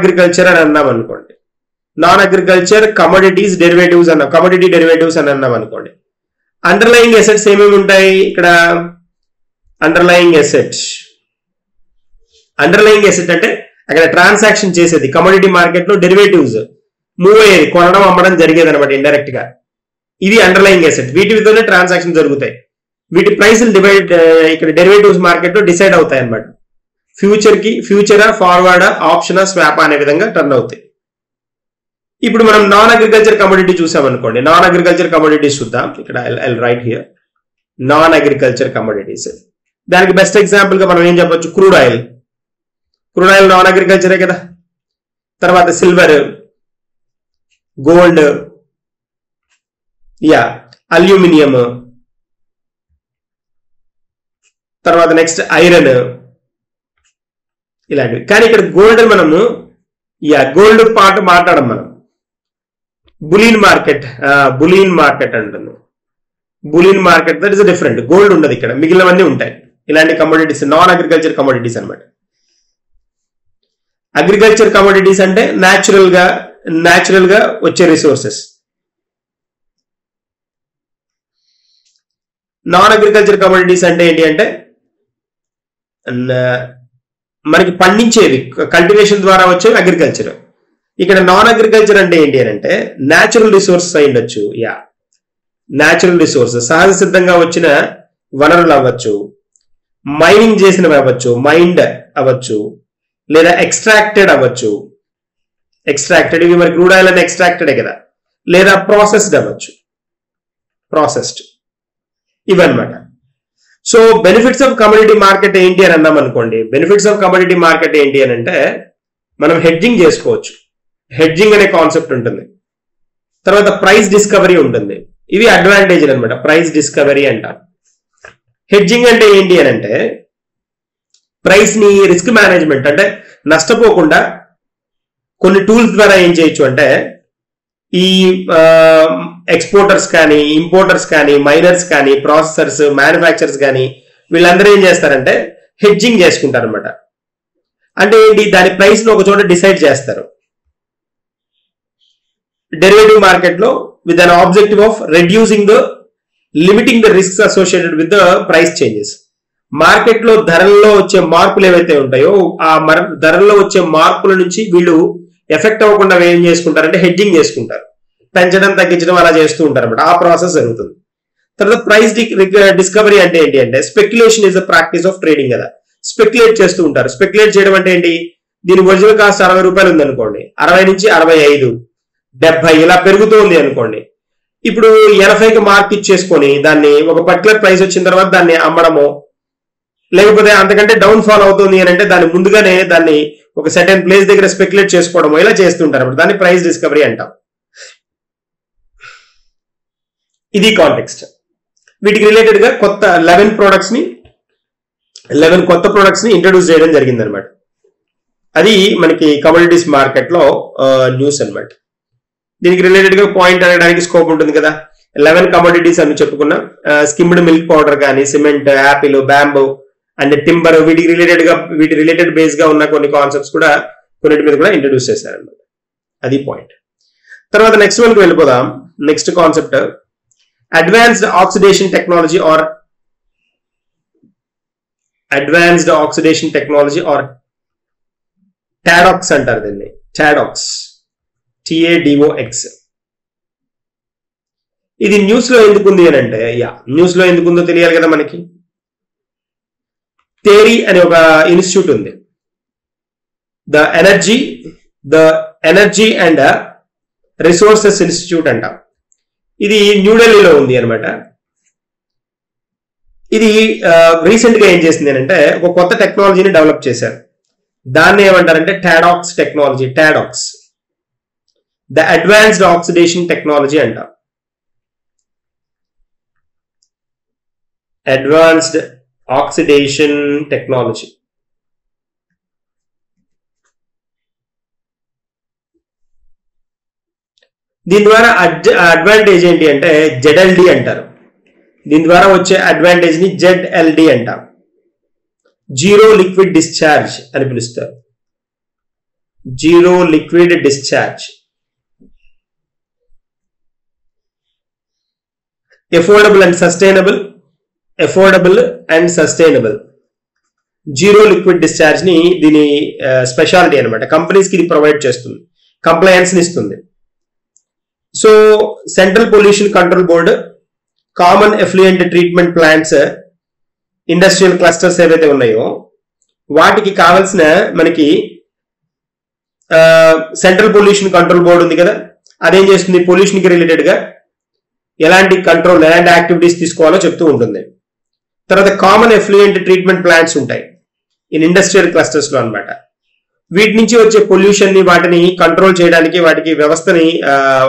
అగ్రికల్చర్ కమోడిటీస్ డెరివేటివ్స్ అన్నాం, కమోడిటీ డెరివేటివ్స్ అని అన్నాం అనుకోండి. అండర్లయింగ్ అసెట్స్ ఏమేమి ఉంటాయి ఇక్కడ, అండర్లయింగ్ అసెట్ అంటే అక్కడ ట్రాన్సాక్షన్ చేసేది, కమోడిటీ మార్కెట్ లో డెరివేటివ్స్ మూవ్ అయ్యేది, కొనడం అమ్మడం జరిగేది అనమాట ఇండైరెక్ట్ గా. ఇది అండర్లయింగ్ అసెట్. వీటితోనే ట్రాన్సాక్షన్ జరుగుతాయి. వీటి ప్రైస్లు ఇక్కడ డెరివేటివ్స్ మార్కెట్ లో డిసైడ్ అవుతాయి అనమాట. ఫ్యూచరా, ఫార్వర్డా, ఆప్షనా, స్వాప్ అనే విధంగా టర్న్ అవుతాయి. ఇప్పుడు మనం నాన్ అగ్రికల్చర్ కమోడిటీ చూసామనుకోండి, నాన్ అగ్రికల్చర్ కమోడిటీస్ చూద్దాం. ఇక్కడ I write here non agriculture commodities. దానికి బెస్ట్ ఎగ్జాంపుల్ గా మనం ఏం చెప్పొచ్చు, క్రూడ్ ఆయిల్ నాన్ అగ్రికల్చరే కదా. తర్వాత సిల్వర్, గోల్డ్, అల్యూమినియం, తర్వాత నెక్స్ట్ ఐరన్, ఇలాంటివి. కానీ ఇక్కడ గోల్డ్ మనము గోల్డ్ పార్ట్ మాట్లాడం మనం. బులియన్ మార్కెట్ అంటుంది. Bullion market that is different. Gold ఉండదు ఇక్కడ, మిగిలినవన్నీ ఉంటాయి. ఇలాంటి కమోడిటీస్ నాన్ అగ్రికల్చర్ కమోడిటీస్ అనమాట. అగ్రికల్చర్ కమోడిటీస్ అంటే న్యాచురల్ గా వచ్చే రిసోర్సెస్. నాన్ అగ్రికల్చర్ కమోడిటీస్ అంటే ఏంటి అంటే మనకి పండించేవి, కల్టివేషన్ ద్వారా వచ్చేవి అగ్రికల్చర్. ఇక్కడ నాన్ అగ్రికల్చర్ అంటే ఏంటి అని అంటే న్యాచురల్ రిసోర్సెస్ అయి ఉండొచ్చు. న్యాచురల్ రిసోర్సెస్ సహజ సిద్ధంగా వచ్చిన వనరులు అవ్వచ్చు, మైనింగ్ చేసినవి అవ్వచ్చు, మైండ్ అవ్వచ్చు, లేదా ఎక్స్ట్రాక్టెడ్ అవ్వచ్చు. ఎక్స్ట్రాక్టెడ్ ఇవి మరి క్రూడ్ ఆయిల్ అని ఎక్స్ట్రాక్టెడే కదా, లేదా ప్రాసెస్డ్ అవ్వచ్చు, ప్రాసెస్డ్ ఇవన్నమాట. So benefits of commodity market ఏంటి అని అన్నాం అనుకోండి. బెనిఫిట్స్ ఆఫ్ కమోడిటీ మార్కెట్ ఏంటి అని అంటే మనం హెడ్జింగ్ చేసుకోవచ్చు. హెడ్జింగ్ అనే కాన్సెప్ట్ ఉంటుంది. తర్వాత ప్రైస్ డిస్కవరీ ఉంటుంది. ఇవి అడ్వాంటేజ్ అనమాట. ప్రైస్ డిస్కవరీ అంటారు. హెడ్జింగ్ అంటే ఏంటి అని అంటే ప్రైస్ ని రిస్క్ మేనేజ్మెంట్ అంటే నష్టపోకుండా కొన్ని టూల్స్ ద్వారా ఏం చేయొచ్చు అంటే ఈ ఎక్స్పోర్టర్స్ కానీ, ఇంపోర్టర్స్ కానీ, మైనర్స్ కానీ, ప్రాసెసర్స్, మ్యానుఫ్యాక్చరర్స్ కానీ వీళ్ళందరూ ఏం చేస్తారంటే హెడ్జింగ్ చేసుకుంటారు అనమాట. అంటే ఏంటి, దాని ప్రైస్ ను ఒక చోట డిసైడ్ చేస్తారు. డెరివేటివ్ మార్కెట్ లో with an objective of limiting the risks associated with the price changes. Market లో ధరల్లో వచ్చే మార్పులు ఏవైతే ఉంటాయో ఆ ధరల్లో వచ్చే మార్పుల నుంచి వీళ్ళు ఎఫెక్ట్ అవ్వకుండా ఏం చేసుకుంటారంటే హెడ్జింగ్ చేసుకుంటారు. పెంచడం, తగ్గించడం అలా చేస్తూ ఉంటారు అనమాట. ఆ ప్రాసెస్ జరుగుతుంది. తర్వాత ప్రైస్ డిస్కవరీ అంటే ఏంటి అంటే speculation is the practice of trading కదా. స్పెక్యులేట్ చేస్తూ ఉంటారు. స్పెక్యులేట్ చేయడం అంటే ఏంటి, దీని ఒరిజినల్ కాస్ట్ 60 రూపాయలు ఉంది అనుకోండి, 60 నుంచి 65, 70 ఇలా పెరుగుతుంది అనుకోండి. ఇప్పుడు 80కి మార్క్ ఇచ్చేసుకొని దాన్ని ఒక పర్టికులర్ ప్రైస్ వచ్చిన తర్వాత దాన్ని అమ్మడము, లేకపోతే అంతకంటే డౌన్ ఫాల్ అవుతుంది అని అంటే దాన్ని ముందుగానే దాన్ని ఒక సర్టెన్ ప్లేస్ దగ్గర స్పెక్యులేట్ చేసుకోవడం ఇలా చేస్తుంటారు. దాన్ని ప్రైస్ డిస్కవరీ అంటాం. ఇది కాంటెక్స్ట్. వీటికి రిలేటెడ్ గా కొత్త 11 కొత్త ప్రొడక్ట్స్ ని ఇంట్రడ్యూస్ చేయడం జరిగింది అనమాట. అది మనకి కమోడిటీస్ మార్కెట్ లో న్యూస్ అనమాట. దీనికి రిలేటెడ్ గా పాయింట్ అనడానికి స్కోప్ ఉంటుంది కదా. 11 కమోడిటీస్ అని చెప్పుకున్నా. స్కిమ్డ్ మిల్క్ పౌడర్ కానీ, cement, Apple, bamboo and timber, వీటి రిలేటెడ్ బేస్ గా ఉన్న కొన్ని కాన్సెప్ట్స్ కూడా కొన్నిటి మీద కూడా ఇంట్రడ్యూస్ చేశారనమాట. అది పాయింట్. తర్వాత నెక్స్ట్ వన్ కి వెళ్ళిపోదాం. Next concept advanced oxidation technology or TAdOx అంటారు దీన్ని. టాడాక్స్, TADOX. ఇది న్యూస్ లో ఎందుకుంది అని అంటే న్యూస్ లో ఎందుకుందో తెలియాలి కదా మనకి. థియరీ అనే ఒక ఇన్స్టిట్యూట్ ఉంది. The energy and resources institute అంటాం. ఇది న్యూఢిల్లీలో ఉంది అనమాట. ఇది రీసెంట్ గా ఏం చేసింది అంటే ఒక కొత్త టెక్నాలజీని డెవలప్ చేశారు. దాన్ని ఏమంటారంటే TAdOx technology. TAdOx the advanced oxidation technology అంటాం. Advanced oxidation technology. దీని ద్వారా అడ్వాంటేజ్ ఏంటి అంటే ZLD అంటారు. దీని ద్వారా వచ్చే అడ్వాంటేజ్ ని ZLD అంటాం. జీరో లిక్విడ్ డిశ్చార్జ్ అని పిలుస్తారు. Zero liquid discharge. Affordable and sustainable. Zero liquid discharge ని దీని స్పెషాలిటీ అనమాట. కంపెనీస్ కి ఇది ప్రొవైడ్ చేస్తుంది, కంప్లయన్స్ ని ఇస్తుంది. So central pollution control board, common effluent treatment plants, industrial clusters ఏవైతే ఉన్నాయో వాటికి కావాల్సిన మనకి సెంట్రల్ పొల్యూషన్ కంట్రోల్ బోర్డు ఉంది కదా, అదేం చేస్తుంది, పొల్యూషన్ కి రిలేటెడ్ గా ఎలాంటి కంట్రోల్, ఎలాంటి యాక్టివిటీస్ తీసుకోవాలో చెప్తూ ఉంటుంది. తర్వాత కామన్ ఎఫ్లూయెంట్ ట్రీట్మెంట్ ప్లాంట్స్ ఉంటాయి ఇన్ ఇండస్ట్రియల్ క్లస్టర్స్ లో అనమాట. వీటి నుంచి వచ్చే పొల్యూషన్ ని వాటిని కంట్రోల్ చేయడానికి వాటికి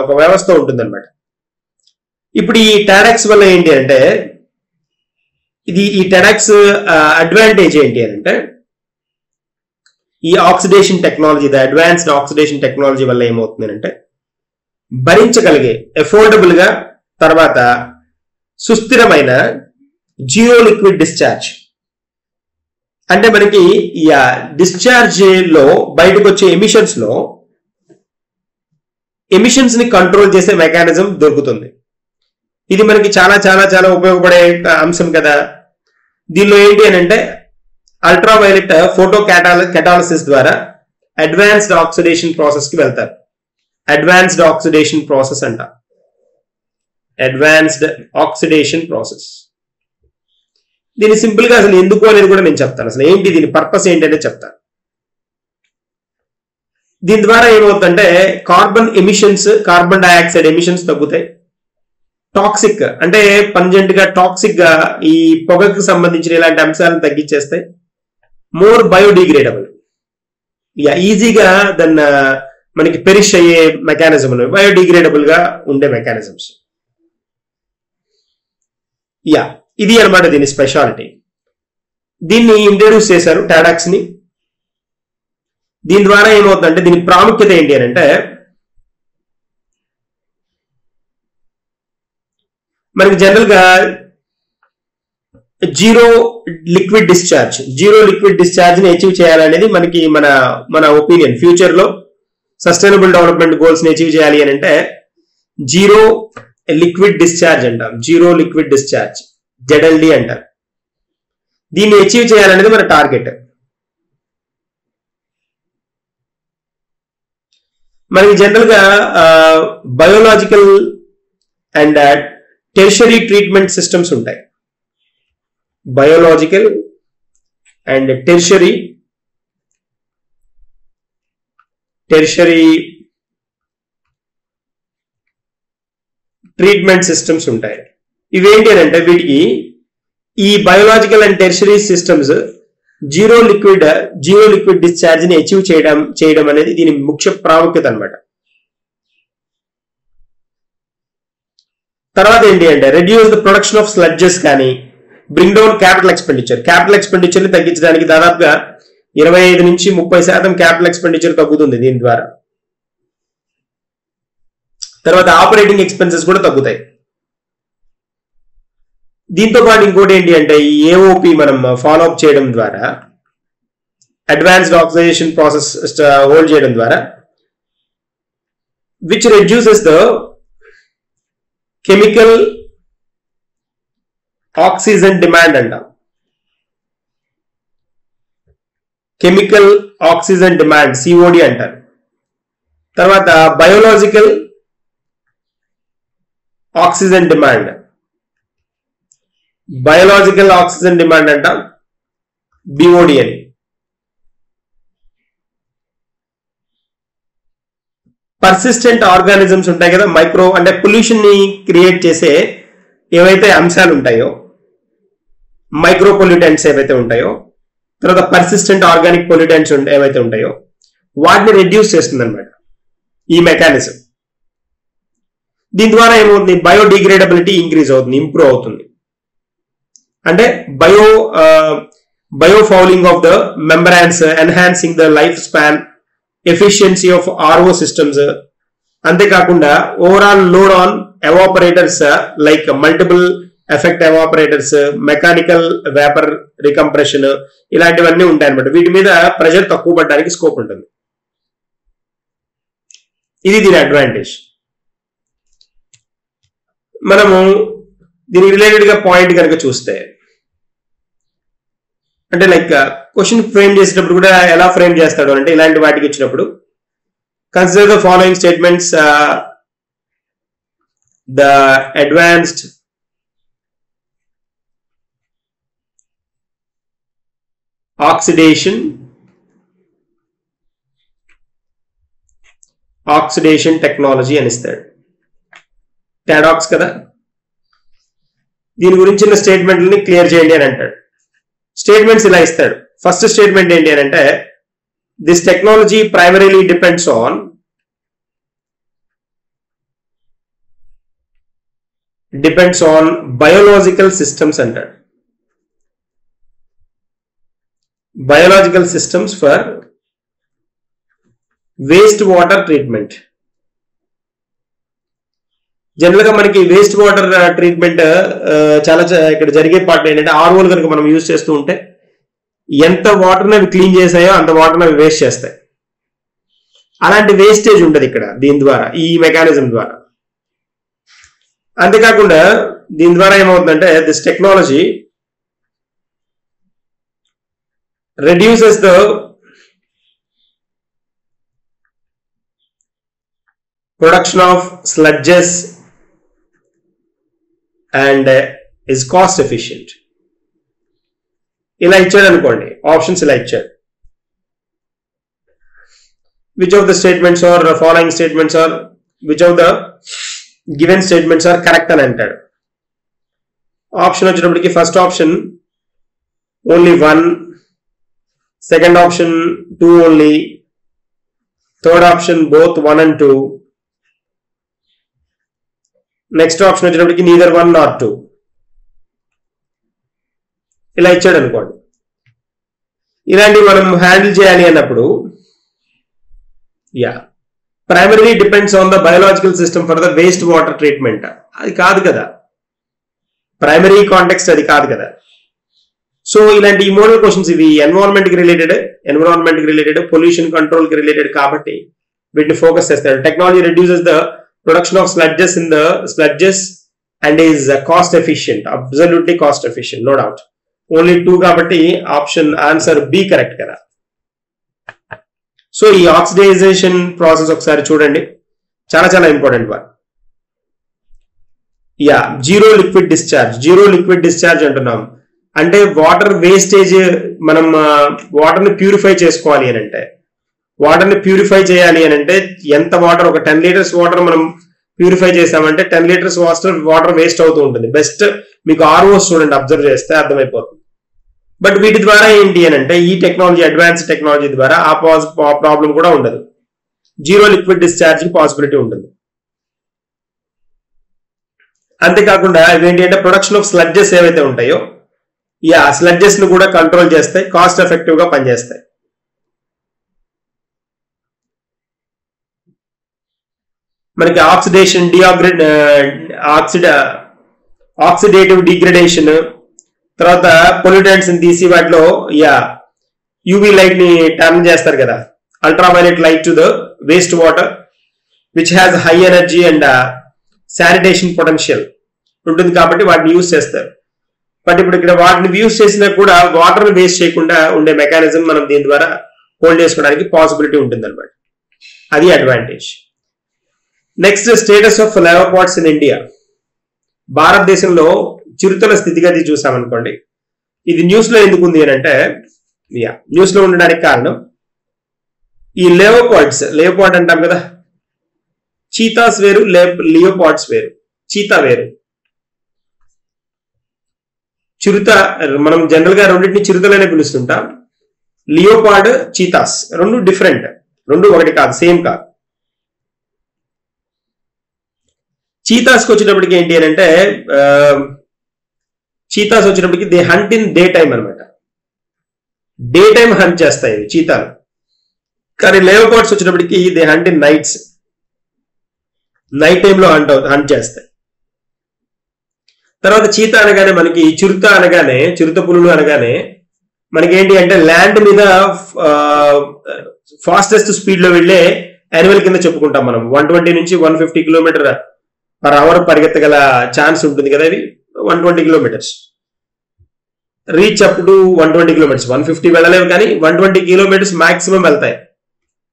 ఒక వ్యవస్థ ఉంటుంది అనమాట. ఇప్పుడు ఈ టాడాక్స్ వల్ల ఏంటి అంటే ఈ టాడాక్స్ అడ్వాంటేజ్ ఏంటి అంటే ఈ oxidation technology, the advanced oxidation technology వల్ల ఏమవుతుంది అంటే భరించగలిగే, అఫోర్డబుల్ గా, తర్వాత సుస్థిరమైన జీరో లిక్విడ్ డిశ్చార్జ్. అంటే మనకి డిశ్చార్జ్ లో బయటకు వచ్చే ఎమిషన్స్ ని కంట్రోల్ చేసే మెకానిజం దొరుకుతుంది. ఇది మనకి చాలా చాలా చాలా ఉపయోగపడే అంశం కదా. దీనిలో ఏంటి అని అంటే అల్ట్రావైలెట్ ఫోటో కెటాలసిస్ ద్వారా అడ్వాన్స్డ్ ఆక్సిడేషన్ ప్రాసెస్ కి వెళ్తారు. అడ్వాన్స్డ్ ఆక్సిడేషన్ ప్రాసెస్ అంట, అడ్వాన్స్డ్ ఆక్సిడేషన్ ప్రాసెస్. దీన్ని సింపుల్ గా అసలు ఎందుకు అనేది కూడా నేను చెప్తాను. అసలు ఏంటి దీని పర్పస్ ఏంటి అనేది చెప్తాను. దీని ద్వారా ఏమవుతుందంటే carbon emissions, carbon dioxide emissions తగ్గుతాయి. టాక్సిక్ అంటే పంజెంట్ గా టాక్సిక్ గా ఈ పొగకు సంబంధించిన ఇలాంటి అంశాలను తగ్గించేస్తాయి. మోర్ బయోడిగ్రేడబుల్, ఈజీగా దాన్ని మనకి పెరిష్ అయ్యే మెకానిజం, బయోడిగ్రేడబుల్ గా ఉండే మెకానిజమ్స్. ఇది అనమాట దీని స్పెషాలిటీ. దీన్ని ఇంట్రడ్యూస్ చేశారు టాడాక్స్ ని. దీని ద్వారా ఏమవుతుందంటే దీని ప్రాముఖ్యత ఏంటి అని అంటే మనకి జనరల్ గా జీరో లిక్విడ్ డిశ్చార్జ్ ని అచీవ్ చేయాలనేది మనకి మన ఒపీనియన్. ఫ్యూచర్ లో సస్టైనబుల్ డెవలప్మెంట్ గోల్స్ ని అచీవ్ చేయాలి అని అంటే జీరో లిక్విడ్ డిశ్చార్జ్ అంటాం. జీరో లిక్విడ్ డిశ్చార్జ్, ZLD అంటారు. దీన్ని అచీవ్ చేయాలనేది మన టార్గెట్. మనకి జనరల్ గా biological and tertiary treatment systems ఉంటాయి. Biological and tertiary treatment systems ఉంటాయి. ఇవేంటి అని అంటే వీటికి ఈ biological and tertiary systems zero liquid discharge ని అచీవ్ చేయడం అనేది దీని ముఖ్య ప్రాముఖ్యత అనమాట. తర్వాత ఏంటి అంటే reduce the production of sludges కానీ బ్రింగ్ డౌన్ క్యాపిటల్ ఎక్స్పెండిచర్ ని తగ్గించడానికి దాదాపుగా 25 నుంచి 30% క్యాపిటల్ ఎక్స్పెండిచర్ తగ్గుతుంది దీని ద్వారా. తర్వాత ఆపరేటింగ్ ఎక్స్పెన్సెస్ కూడా తగ్గుతాయి. దీంతో పాటు ఇంకోటి ఏంటి అంటే ఈ AOP మనం ఫాలో అప్ చేయడం ద్వారా, అడ్వాన్స్డ్ ఆక్సిడేషన్ ప్రాసెస్ హోల్డ్ చేయడం ద్వారా, which reduces the chemical oxygen demand అంట. కెమికల్ ఆక్సిజన్ డిమాండ్ COD అంటారు. తర్వాత బయోలాజికల్ ఆక్సిజన్ డిమాండ్ అంట BOD అని. పర్సిస్టెంట్ ఆర్గానిజమ్స్ ఉంటాయి కదా, మైక్రో అంటే పొల్యూషన్ ని క్రియేట్ చేసే ఏవైతే అంశాలు ఉంటాయో, మైక్రో పొల్యూటెంట్స్ ఏవైతే ఉంటాయో, తర్వాత పర్సిస్టెంట్ ఆర్గానిక్ పొల్యూటెంట్స్ ఏవైతే ఉంటాయో వాటిని రెడ్యూస్ చేస్తుంది అనమాట ఈ మెకానిజం. దీని ద్వారా ఏమవుతుంది, బయోడిగ్రేడబిలిటీ ఇంప్రూవ్ అవుతుంది. అంటే biofouling of the membranes, enhancing the life span, efficiency of RO systems. అంతేకాకుండా overall load on evaporators like multiple effect evaporators, mechanical vapour recompression, ఇలాంటివన్నీ ఉంటాయి అనమాట. వీటి మీద ప్రెషర్ తక్కువ పడడానికి స్కోప్ ఉంటుంది. ఇది దీని అడ్వాంటేజ్. మనము దీనికి రిలేటెడ్ గా పాయింట్ కనుక చూస్తే, అంటే లైక్ క్వశ్చన్ ఫ్రేమ్ చేసేటప్పుడు కూడా ఎలా ఫ్రేమ్ చేస్తాడు అంటే ఇలాంటి వాటికి ఇచ్చినప్పుడు consider the following statements. The advanced oxidation technology అని ఇస్తాడు. టాడాక్స్ కదా, దీని గురించిన స్టేట్మెంట్లని క్లియర్ చేయండి అని అంటాడు. స్టేట్మెంట్స్ ఇలా ఇస్తాడు. ఫస్ట్ స్టేట్మెంట్ ఏంటి అని అంటే this technology primarily depends on biological systems అంటాడు. Biological systems for waste water treatment. General గా మనకి వేస్ట్ వాటర్ ట్రీట్మెంట్ చాలా ఇక్కడ జరిగే పార్ట్ ఏంటంటే ROలు కనుక మనం యూజ్ చేస్తూ ఉంటే ఎంత వాటర్ని అవి క్లీన్ చేసాయో అంత వాటర్ని అవి వేస్ట్ చేస్తాయి. అలాంటి వేస్టేజ్ ఉండదు ఇక్కడ దీని ద్వారా, ఈ మెకానిజం ద్వారా. అంతేకాకుండా దీని ద్వారా ఏమవుతుందంటే this technology reduces the production of sludges and is cost efficient. ఇలా ఇచ్చాడు అనుకోండి, ఆప్షన్స్ ఇలా ఇచ్చాడు. Which of the statements or following statements or which of the given statements are correct అని అంటాడు. ఆప్షన్ వచ్చేటప్పటికి first option only 1, second option 2 only, third option both 1 and 2, next option వచ్చేటప్పటికి neither 1 nor 2. ఇలా ఇచ్చాడు అనుకోండి. ఇలాంటివి మనం హ్యాండిల్ చేయాలి అన్నప్పుడు primarily depends on the biological system for the waste water treatment. అది కాదు కదా, ప్రైమరీ కాంటెక్స్ట్ అది కాదు కదా. సో ఇలాంటి ఈ మోడల్ క్వశ్చన్స్ ఇవి ఎన్విరాన్మెంట్ కి రిలేటెడ్ పొల్యూషన్ కంట్రోల్ కి రిలేటెడ్ కాబట్టి వీటిని ఫోకస్ చేస్తాడు. Technology reduces the production of sludges and is cost efficient, absolutely cost efficient, no doubt. Only 2 కాబట్టి ఆప్షన్ ఆన్సర్ బి కరెక్ట్ కదా. సో ఈ ఆక్సిడైజేషన్ ప్రాసెస్ ఒకసారి చూడండి, చాలా చాలా important one. Zero liquid discharge అంటున్నాం. అంటే వాటర్ వేస్టేజ్, మనం వాటర్ ని ప్యూరిఫై చేసుకోవాలి అని అంటే, వాటర్ ని ప్యూరిఫై చేయాలి అని అంటే ఎంత వాటర్, ఒక 10 లీటర్స్ వాటర్ మనం ప్యూరిఫై చేసామంటే 10 లీటర్స్ వాటర్ వేస్ట్ అవుతూ ఉంటుంది. బెస్ట్ మీకు ఆర్ఓస్ చూడండి, అబ్జర్వ్ చేస్తే అర్థమైపోతుంది. బట్ వీటి ద్వారా ఏంటి అని అంటే ఈ టెక్నాలజీ, అడ్వాన్స్ టెక్నాలజీ ద్వారా ఆ ప్రాబ్లం కూడా ఉండదు. జీరో లిక్విడ్ డిశ్చార్జ్ కి పాసిబిలిటీ ఉంటుంది. అంతేకాకుండా ఇవేంటి అంటే ప్రొడక్షన్ ఆఫ్ స్లడ్జెస్ ఏవైతే ఉంటాయో స్లడ్జెస్ ను కూడా కంట్రోల్ చేస్తాయి, కాస్ట్ ఎఫెక్టివ్ గా పనిచేస్తాయి. మనకి ఆక్సిడేటివ్ డిగ్రేడేషన్, తర్వాత పొల్యూటెంట్స్ ని తీసి వాటిలో యూవీ లైట్ ని టర్న్ చేస్తారు కదా, ultraviolet light to the waste water which has high energy and sanitation potential ఉంటుంది కాబట్టి వాటిని యూజ్ చేస్తారు. బట్ ఇప్పుడు ఇక్కడ వాటిని యూజ్ చేసినా కూడా వాటర్ ని వేస్ట్ చేయకుండా ఉండే మెకానిజం మనం దీని ద్వారా హోల్డ్ చేసుకోవడానికి పాసిబిలిటీ ఉంటుంది అనమాట. అది advantage. Next, status of leopards in India. భారతదేశంలో చిరుతల స్థితిగతి చూసామనుకోండి, ఇది న్యూస్ లో ఎందుకు ఉంది అని అంటే, న్యూస్ లో ఉండడానికి కారణం ఈ లేవర్పాడ్ అంటాం కదా, చీతాస్ వేరు, లియోపాడ్స్ వేరు. చీతా వేరు, చిరుత మనం జనరల్ గా రెండింటిని చిరుతలనే పిలుస్తుంటాం. లియోపార్డ్, చీతాస్ రెండు డిఫరెంట్, రెండు ఒకటి కాదు, సేమ్ కాదు. చీతాస్ కి వచ్చేటప్పటికి ఏంటి అని అంటే, చీతాస్ వచ్చేటప్పటికి they hunt in day time అనమాట. డే టైం హంట్ చేస్తాయి చీతాలు. కానీ లేవర్పాడ్స్ వచ్చేటప్పటికి they hunt in nights, night టైంలో హంట్ చేస్తాయి. తర్వాత చీతా అనగానే మనకి, చిరుత పులులు అనగానే మనకి ఏంటి అంటే ల్యాండ్ మీద ఫాస్టెస్ట్ స్పీడ్ లో వెళ్లే యానిమల్ కింద చెప్పుకుంటాం మనం. 120 నుంచి 150 km/h పరిగెత్తగల ఛాన్స్ ఉంటుంది కదా. ఇది 120 kilometres reach up to 120 kilometres. 150 వెళ్ళలేవు కానీ 120 కిలోమీటర్స్ మాక్సిమం వెళ్తాయి,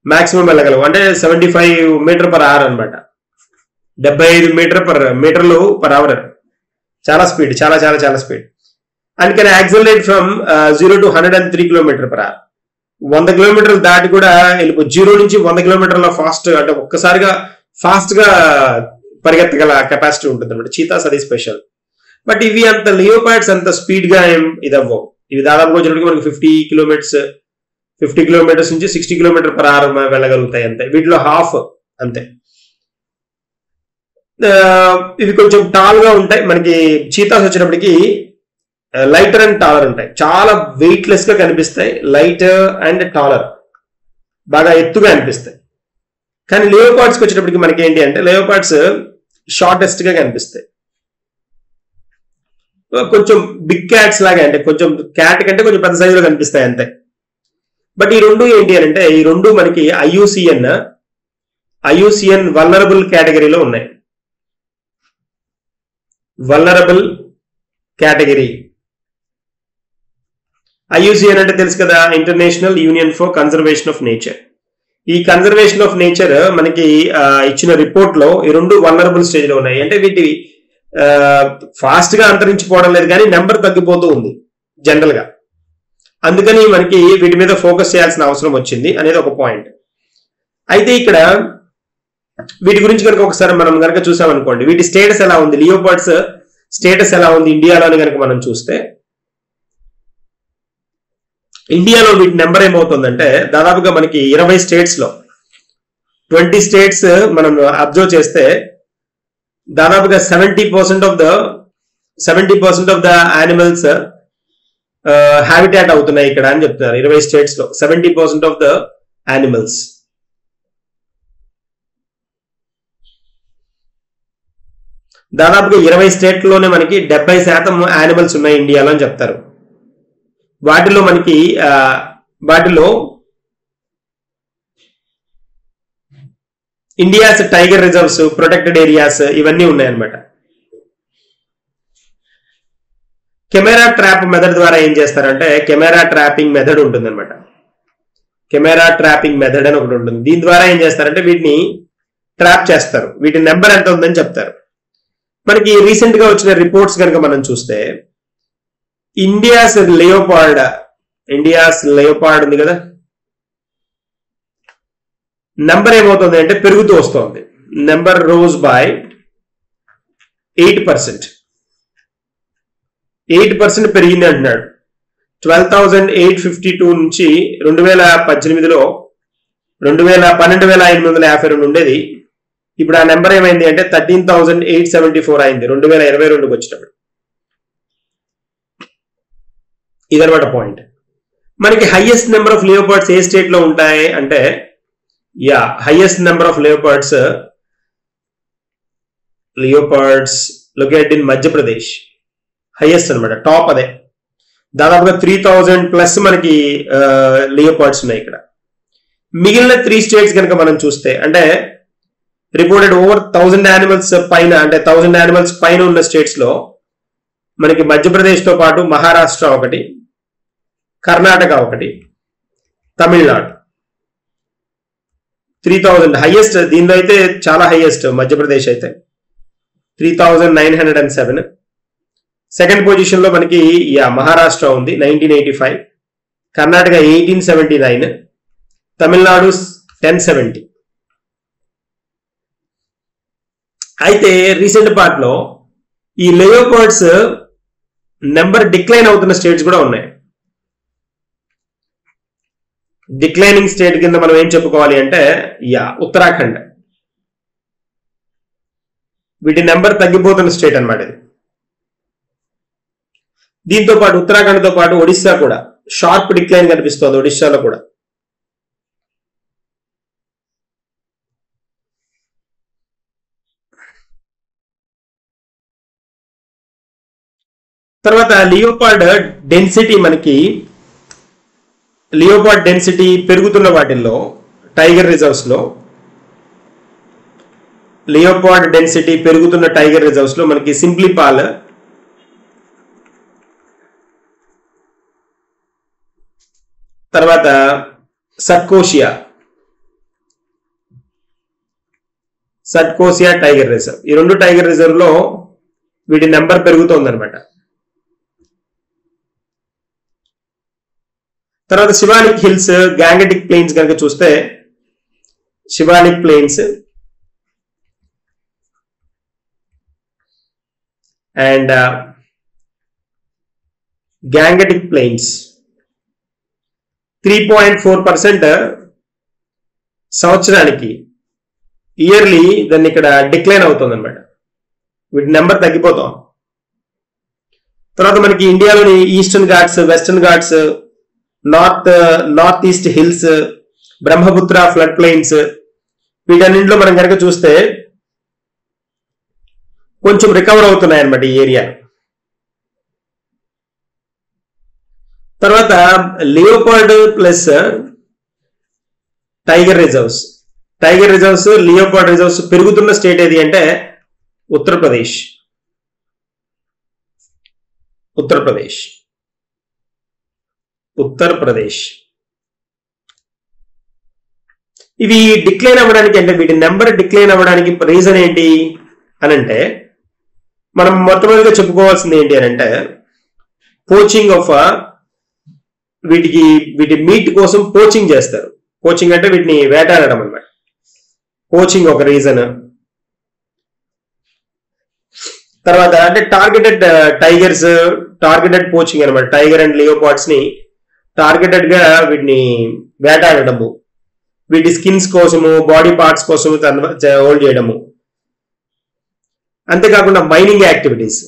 మాక్సిమం వెళ్ళగలవు. అంటే 75 m/h అనమాట, 75 మీటర్లు పర్ అవర్. చాలా స్పీడ్, చాలా చాలా చాలా speed. And can accelerate from 0 to 103 km/h. 100 కిలోమీటర్లు దాటి కూడా వెళ్ళిపో, 0 నుంచి 100 కిలోమీటర్ల ఫాస్ట్, అంటే ఒక్కసారిగా ఫాస్ట్ గా పరిగెత్తగల కెపాసిటీ ఉంటుంది అనమాట. చీతాస్ అది స్పెషల్. బట్ ఇవి అంత లియోపార్డ్స్ అంత స్పీడ్ గా ఏం ఇదవ్వవు. ఇవి దాదాపు వచ్చేటప్పటికి మనకి 50 కిలోమీటర్స్ నుంచి 60 km/h వెళ్ళగలుగుతాయి అంతే. వీటిలో హాఫ్ అంతే. ఇవి కొంచెం టాల్ గా ఉంటాయి. మనకి చీతాస్ వచ్చేటప్పటికి లైటర్ అండ్ టాలర్ ఉంటాయి, చాలా వెయిట్ లెస్ గా కనిపిస్తాయి. లైటర్ అండ్ టాలర్, బాగా ఎత్తుగా అనిపిస్తాయి. కానీ లేవర్పాడ్స్ కి వచ్చేటప్పటికి మనకి ఏంటి అంటే, లేవర్పాడ్స్ షార్టెస్ట్ గా కనిపిస్తాయి, కొంచెం బిగ్ క్యాట్స్ లాగా, అంటే కొంచెం క్యాట్ కంటే కొంచెం పెద్ద సైజులో కనిపిస్తాయి అంతే. బట్ ఈ రెండు ఏంటి అని అంటే, ఈ రెండు మనకి ఐయుసిఎన్ వల్నరబుల్ కేటగిరీలో ఉన్నాయి. Vulnerable category. IUCN అంటే తెలుసు కదా, international union for conservation of nature. ఈ కన్జర్వేషన్ ఆఫ్ నేచర్ మనకి ఇచ్చిన రిపోర్ట్ లో ఈ రెండు వల్నరబుల్ స్టేజ్ లో ఉన్నాయి. అంటే వీటి ఫాస్ట్ గా అంతరించిపోవడం లేదు, కానీ నెంబర్ తగ్గిపోతూ ఉంది జనరల్ గా. అందుకని మనకి వీటి మీద ఫోకస్ చేయాల్సిన అవసరం వచ్చింది అనేది ఒక పాయింట్. అయితే ఇక్కడ వీటి గురించి కనుక ఒకసారి మనం కనుక చూసామనుకోండి, వీటి స్టేటస్ ఎలా ఉంది, లియోపార్డ్స్ స్టేటస్ ఎలా ఉంది ఇండియాలోని కనుక మనం చూస్తే, ఇండియాలో వీటి నెంబర్ ఏమవుతుందంటే దాదాపుగా మనకి 20 స్టేట్స్ లో 20 స్టేట్స్ మనం అబ్జర్వ్ చేస్తే దాదాపుగా 70% ఆఫ్ ద యానిమల్స్ హ్యాబిటాట్ అవుతున్నాయి ఇక్కడ అని చెప్తున్నారు. 20 స్టేట్స్ లో 70% ఆఫ్ ద యానిమల్స్. దాదాపుగా 20 స్టేట్లోనే మనకి 70% యానిమల్స్ ఉన్నాయి ఇండియాలో అని చెప్తారు. వాటిలో India's tiger reserves, protected areas ఇవన్నీ ఉన్నాయన్నమాట. కెమెరా ట్రాప్ మెథడ్ ద్వారా ఏం చేస్తారంటే కెమెరా ట్రాపింగ్ మెథడ్ ఉంటుంది అనమాట. కెమెరా ట్రాపింగ్ మెథడ్ అని ఒకటి ఉంటుంది. దీని ద్వారా ఏం చేస్తారంటే వీటిని ట్రాప్ చేస్తారు. వీటి నెంబర్ ఎంత ఉందని చెప్తారు. మనకి రీసెంట్ గా వచ్చిన రిపోర్ట్స్ కనుక మనం చూస్తే ఇండియాస్ లేయోపార్డ్ ఉంది కదా, నెంబర్ ఏమవుతుంది అంటే పెరుగుతూ వస్తుంది. నెంబర్ రోజ్ బై 8% పెరిగింది అంటున్నాడు. 12,852 నుంచి 2018లో 12,852 ఉండేది. ఇప్పుడు ఆ నెంబర్ ఏమైంది అంటే 13,874 అయింది 2022కి వచ్చేటప్పుడు. ఇదనమాట పాయింట్. మనకి highest number of leopards A state లో ఉంటాయి అంటే highest number of leopards located in Madhya Pradesh. Highest అనమాట, టాప్ అదే. దాదాపుగా 3,000+ మనకి లియోపార్డ్స్ ఉన్నాయి ఇక్కడ. మిగిలిన 3 స్టేట్స్ కనుక మనం చూస్తే అంటే రిపోర్టెడ్ ఓవర్ 1,000 యానిమల్స్ పైన, అంటే 1,000 యానిమల్స్ పైన ఉన్న స్టేట్స్ లో మనకి మధ్యప్రదేశ్ తో పాటు మహారాష్ట్ర ఒకటి, కర్ణాటక ఒకటి, తమిళనాడు. 3,000 హైయెస్ట్. దీనిలో అయితే చాలా హైయెస్ట్ మధ్యప్రదేశ్ అయితే 3,907. సెకండ్ పొజిషన్ లో మనకి మహారాష్ట్ర ఉంది 1985, కర్ణాటక 1879, తమిళనాడు 1070. అయితే రీసెంట్ పార్ట్ లో ఈ లేయోపార్డ్స్ నెంబర్ డిక్లైన్ అవుతున్న స్టేట్స్ కూడా ఉన్నాయి. డిక్లైనింగ్ స్టేట్ కింద మనం ఏం చెప్పుకోవాలి అంటే ఉత్తరాఖండ్. వీటి నెంబర్ తగ్గిపోతున్న స్టేట్ అనమాట ఇది. దీంతో పాటు ఉత్తరాఖండ్ తో పాటు ఒడిశా కూడా షార్ప్ డిక్లైన్ కనిపిస్తోంది. ఒడిశాలో కూడా. తర్వాత లియోపార్డ్ డెన్సిటీ పెరుగుతున్న వాటిల్లో టైగర్ రిజర్వ్స్ లో మనకి సింప్లిపాల్, తర్వాత సట్కోసియా టైగర్ రిజర్వ్. ఈ రెండు టైగర్ రిజర్వ్ లో వీటి నెంబర్ పెరుగుతోంది అనమాట. తర్వాత శివాలిక్ హిల్స్, గ్యాంగటిక్ ప్లెయిన్స్ కనుక చూస్తే Shivalik plains and Gangetic plains 3.4% సంవత్సరానికి ఇయర్లీ దాన్ని ఇక్కడ డిక్లైన్ అవుతుంది అనమాట. వీటి నెంబర్ తగ్గిపోతాం. తర్వాత మనకి ఇండియాలోని Eastern Ghats, Western Ghats, north east hills, Brahmaputra flood plains, వీటన్నింటిలో మనం కనుక చూస్తే కొంచెం రికవర్ అవుతున్నాయి అన్నమాట ఈ ఏరియా. తర్వాత leopard plus tiger reserves, leopard reserves పెరుగుతున్న స్టేట్ ఏది అంటే ఉత్తరప్రదేశ్. ఉత్తరప్రదేశ్. ఉత్తరప్రదేశ్. ఇవి డిక్లైన్ అవ్వడానికి అంటే వీటి నెంబర్ డిక్లైన్ అవ్వడానికి రీజన్ ఏంటి అని అంటే మనం మొట్టమొదటిగా చెప్పుకోవాల్సింది ఏంటి అని అంటే పోచింగ్ ఆఫ్ వీటి మీట్ కోసం పోచింగ్ చేస్తారు. పోచింగ్ అంటే వీటిని వేటాడడం అన్నమాట. పోచింగ్ ఒక రీజన్. తర్వాత అంటే టార్గెటెడ్ టైగర్స్, టార్గెటెడ్ పోచింగ్ అనమాట. టైగర్ అండ్ లియోపార్డ్స్ ని టార్గెటెడ్ గా వీటిని వేటాడడము, వీటి స్కిన్స్ కోసము, బాడీ పార్ట్స్ కోసము హోల్డ్ చేయడము. అంతేకాకుండా మైనింగ్ యాక్టివిటీస్.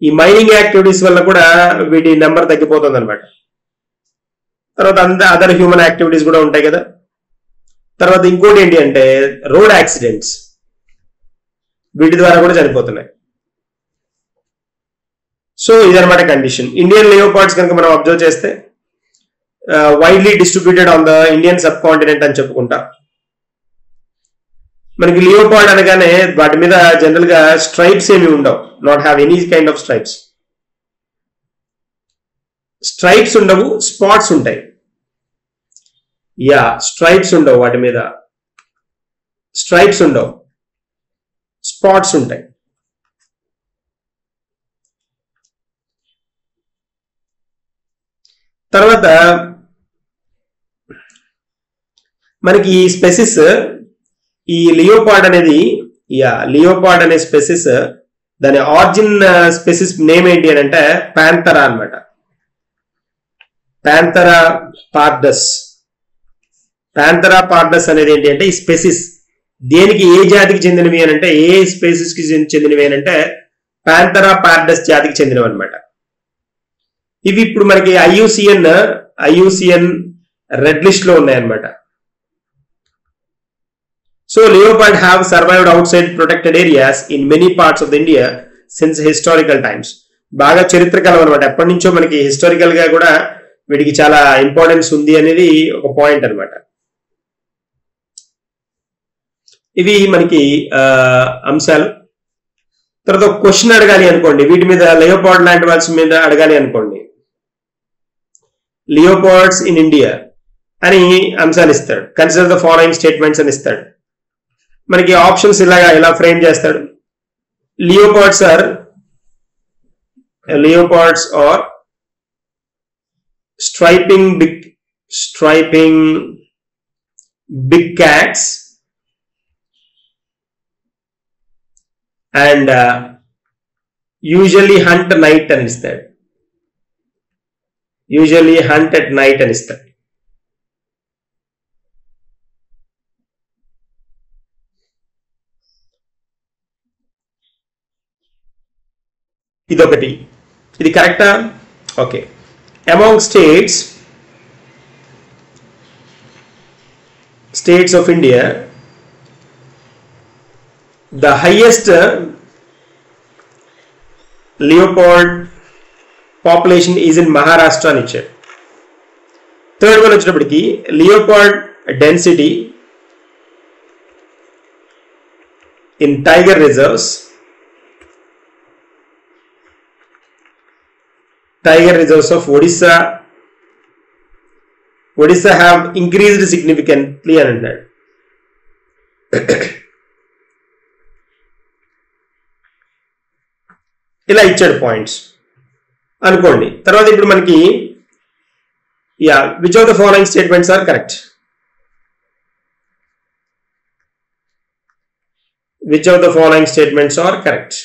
ఈ మైనింగ్ యాక్టివిటీస్ వల్ల కూడా వీటి నెంబర్ తగ్గిపోతుంది అనమాట. తర్వాత అదర్ హ్యూమన్ యాక్టివిటీస్ కూడా ఉంటాయి కదా. తర్వాత ఇంకోటి ఏంటి అంటే రోడ్ యాక్సిడెంట్స్, వీటి ద్వారా కూడా చనిపోతున్నాయి. సో ఇదనమాట కండిషన్. ఇండియన్ లియోపార్డ్స్ కనుక మనం అబ్జర్వ్ చేస్తే widely distributed on the Indian sub continent అని చెప్పుకుంటా. మనకి లియోపార్డ్ అనగానే వాటి మీద జనరల్ గా స్ట్రైప్స్ ఏమి ఉండవు. Not have any kind of stripes. Stripes ఉండవు, స్పాట్స్ ఉంటాయి. యా, స్ట్రైప్స్ ఉండవు వాటి మీద, స్ట్రైప్స్ ఉండవు, స్పాట్స్ ఉంటాయి. తర్వాత మనకి ఈ స్పెసిస్, ఈ లియోపార్డ్ అనేది, లియోపార్డ్ అనే స్పెసిస్ దాని ఆరిజిన్ స్పెసిస్ నేమ్ ఏంటి అని అంటే ప్యాంథరా అనమాట. ప్యాంథరా పార్డస్. ప్యాంథరా పార్డస్ అనేది ఏంటి అంటే ఈ స్పెసిస్ దేనికి, ఏ జాతికి చెందినవి అని అంటే, ఏ స్పెసిస్ కి చెందినవి అని అంటే ప్యాంథరా పార్డస్ జాతికి చెందినవి అనమాట. ఇవి ఇప్పుడు మనకి ఐయుసిఎన్ రెడ్ లిస్ట్ లో ఉన్నాయన్నమాట. So leopard have survived outside protected areas in many parts of India since historical times. బాగా చరిత్ర కలం అనమాట. ఎప్పటి నుంచో మనకి హిస్టారికల్ గా కూడా వీటికి చాలా ఇంపార్టెన్స్ ఉంది అనేది ఒక పాయింట్ అనమాట. ఇవి మనకి అంశాలు. తర్వాత ఒక క్వశ్చన్ అడగాలి అనుకోండి, వీటి మీద లియోపార్డ్ లాంటి వాటి మీద అడగాలి అనుకోండి, లియోపార్డ్స్ ఇన్ ఇండియా అని అంశాలు ఇస్తాడు. కన్సిడర్ ద ఫాలోయింగ్ స్టేట్మెంట్స్ అని ఇస్తాడు. మనకి ఆప్షన్స్ ఇలా ఫ్రేమ్ చేస్తాడు. Leopards are striping big cats and usually hunt night అని ఇస్తాడు. యూజువల్లీ హంట్ ఎట్ నైట్ అని ఇస్తాడు. ఇదొకటి. ఇది కరెక్టా? Okay. Among states of India the highest leopard population is in Maharashtra అని ఇచ్చాడు. థర్డ్ వన్ వచ్చేటప్పటికి leopard density in tiger reserves, tiger reserves of Odisha have increased significantly అని అన్నాడు. ఇలా ఇచ్చాడు పాయింట్స్ అనుకోండి. తర్వాత ఇప్పుడు మనకి which of the following statements are correct? Which of the following statements are correct?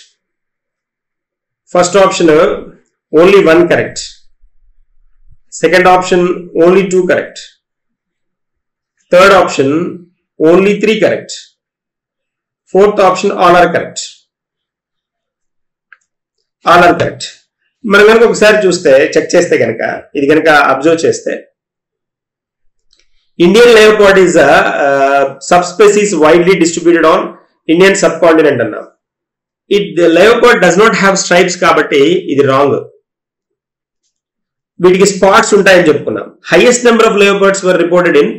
First option only one correct. Second option only 2 correct. Third option only 3 correct. Fourth option all are correct. All are correct. మనం కనుక ఒకసారి చూస్తే, check చేస్తే కనుక, ఇది కనుక observe చేస్తే, Indian leopard is a subspecies widely distributed on Indian subcontinent అన్నాం. The leopard does not have stripes కాబట్టి ఇది రాంగ్. వీటికి స్పాట్స్ ఉంటాయని చెప్పుకున్నాం. Highest number of leopards were reported in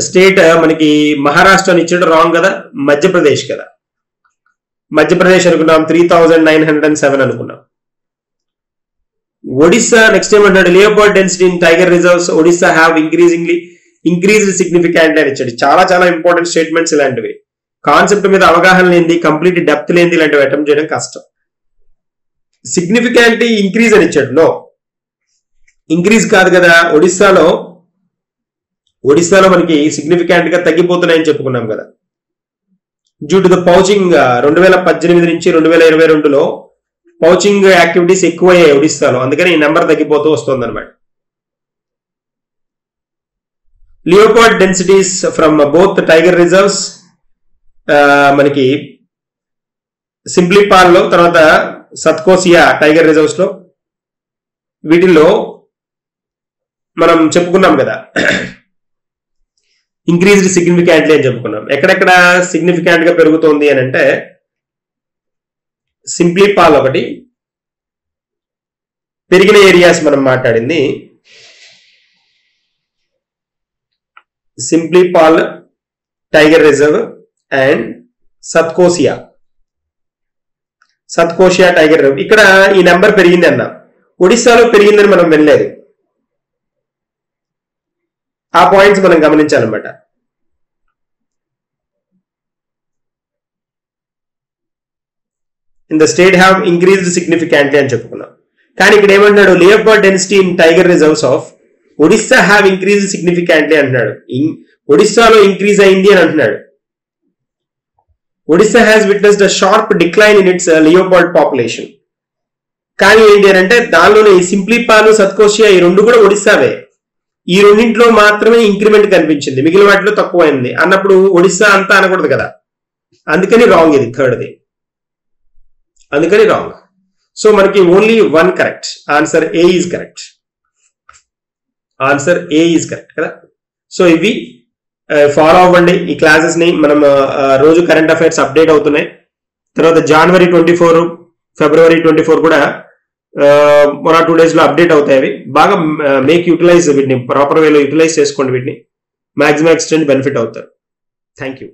state మనకి మహారాష్ట్ర అని ఇచ్చాడు. రాంగ్ కదా, మధ్యప్రదేశ్ కదా. మధ్యప్రదేశ్ అనుకున్నాం 3907 అనుకున్నాం. ఒడిస్సా నెక్స్ట్ ఏమంటాడు, leopard density in tiger reserves Odisha have increased significant అని ఇచ్చాడు. చాలా చాలా ఇంపార్టెంట్ స్టేట్మెంట్స్ ఇలాంటివి. కాన్సెప్ట్ మీద అవగాహన లేనిది, కంప్లీట్ డెప్త్ లేనిది ఇలాంటివి అటెంప్ట్ చేయడం కష్టం. సిగ్నిఫికెంట్ ఇంక్రీజ్ అని ఇచ్చాడు. నో, ఇంక్రీజ్ కాదు కదా. ఒడిస్సాలో మనకి సిగ్నిఫికెంట్ గా తగ్గిపోతున్నాయని చెప్పుకున్నాం కదా. డ్యూ టు ద పౌచింగ్ 2018 నుంచి 2022లో పౌచింగ్ యాక్టివిటీస్ ఎక్కువయ్యాయి ఒడిస్సాలో, అందుకని ఈ నెంబర్ తగ్గిపోతూ వస్తుంది అనమాట. Leopard densities from both tiger reserves మనకి సింప్లీపాల్ లో, తర్వాత సత్కోసియా టైగర్ రిజర్వ్స్ లో, వీటిల్లో మనం చెప్పుకున్నాం కదా ఇంక్రీజ్డ్ సిగ్నిఫికెంట్లీ అని చెప్పుకున్నాం. ఎక్కడెక్కడ సిగ్నిఫికెంట్ గా పెరుగుతోంది అని అంటే సింప్లీపాల్ ఒకటి, పెరిగిన ఏరియాస్ మనం మాట్లాడింది Simlipal tiger reserve and Satkosia tiger reserve. ఇక్కడ ఈ నెంబర్ పెరిగింది అన్నా, ఒడిస్సాలో పెరిగిందని మనం వినలేదు. ఆ పాయింట్స్ మనం గమనించాలన్నమాట. In the state have increased significantly అని చెప్పుకున్నాం. కానీ ఇక్కడ ఏమంటున్నాడు, leopard density in tiger reserves of Odisha have increased significantly అంటున్నాడు. ఒడిస్సాలో ఇంక్రీజ్ అయింది అని అంటున్నాడు. Odisha has witnessed a sharp decline in its leopard population. కానీ ఏంటి అని అంటే దానిలోనే ఈ సింప్లీపాల్, సత్కోసియా ఈ రెండు కూడా ఒడిస్సావే. ఈ రెండింటిలో మాత్రమే ఇంక్రిమెంట్ కనిపించింది, మిగిలిన వాటిలో తక్కువైంది అన్నప్పుడు ఒడిస్సా అంతా అనకూడదు కదా. అందుకని రాంగ్, ఇది థర్డ్ది, అందుకని రాంగ్. సో మనకి only one correct answer. A is correct, answer A is correct కదా. సో ఇవి ఫాలో అవ్వండి ఈ క్లాసెస్ ని. మనం రోజు కరెంట్ అఫైర్స్ అప్డేట్ అవుతున్నాయి. తర్వాత January 24, February 24 కూడా 1 or 2 days లో అప్డేట్ అవుతాయి. అవి బాగా యూటిలైజ్ వీటిని ప్రాపర్ వేలో యూటిలైజ్ చేసుకోండి. వీటిని మాక్సిమం ఎక్స్టెంట్ బెనిఫిట్ అవుతారు. Thank you.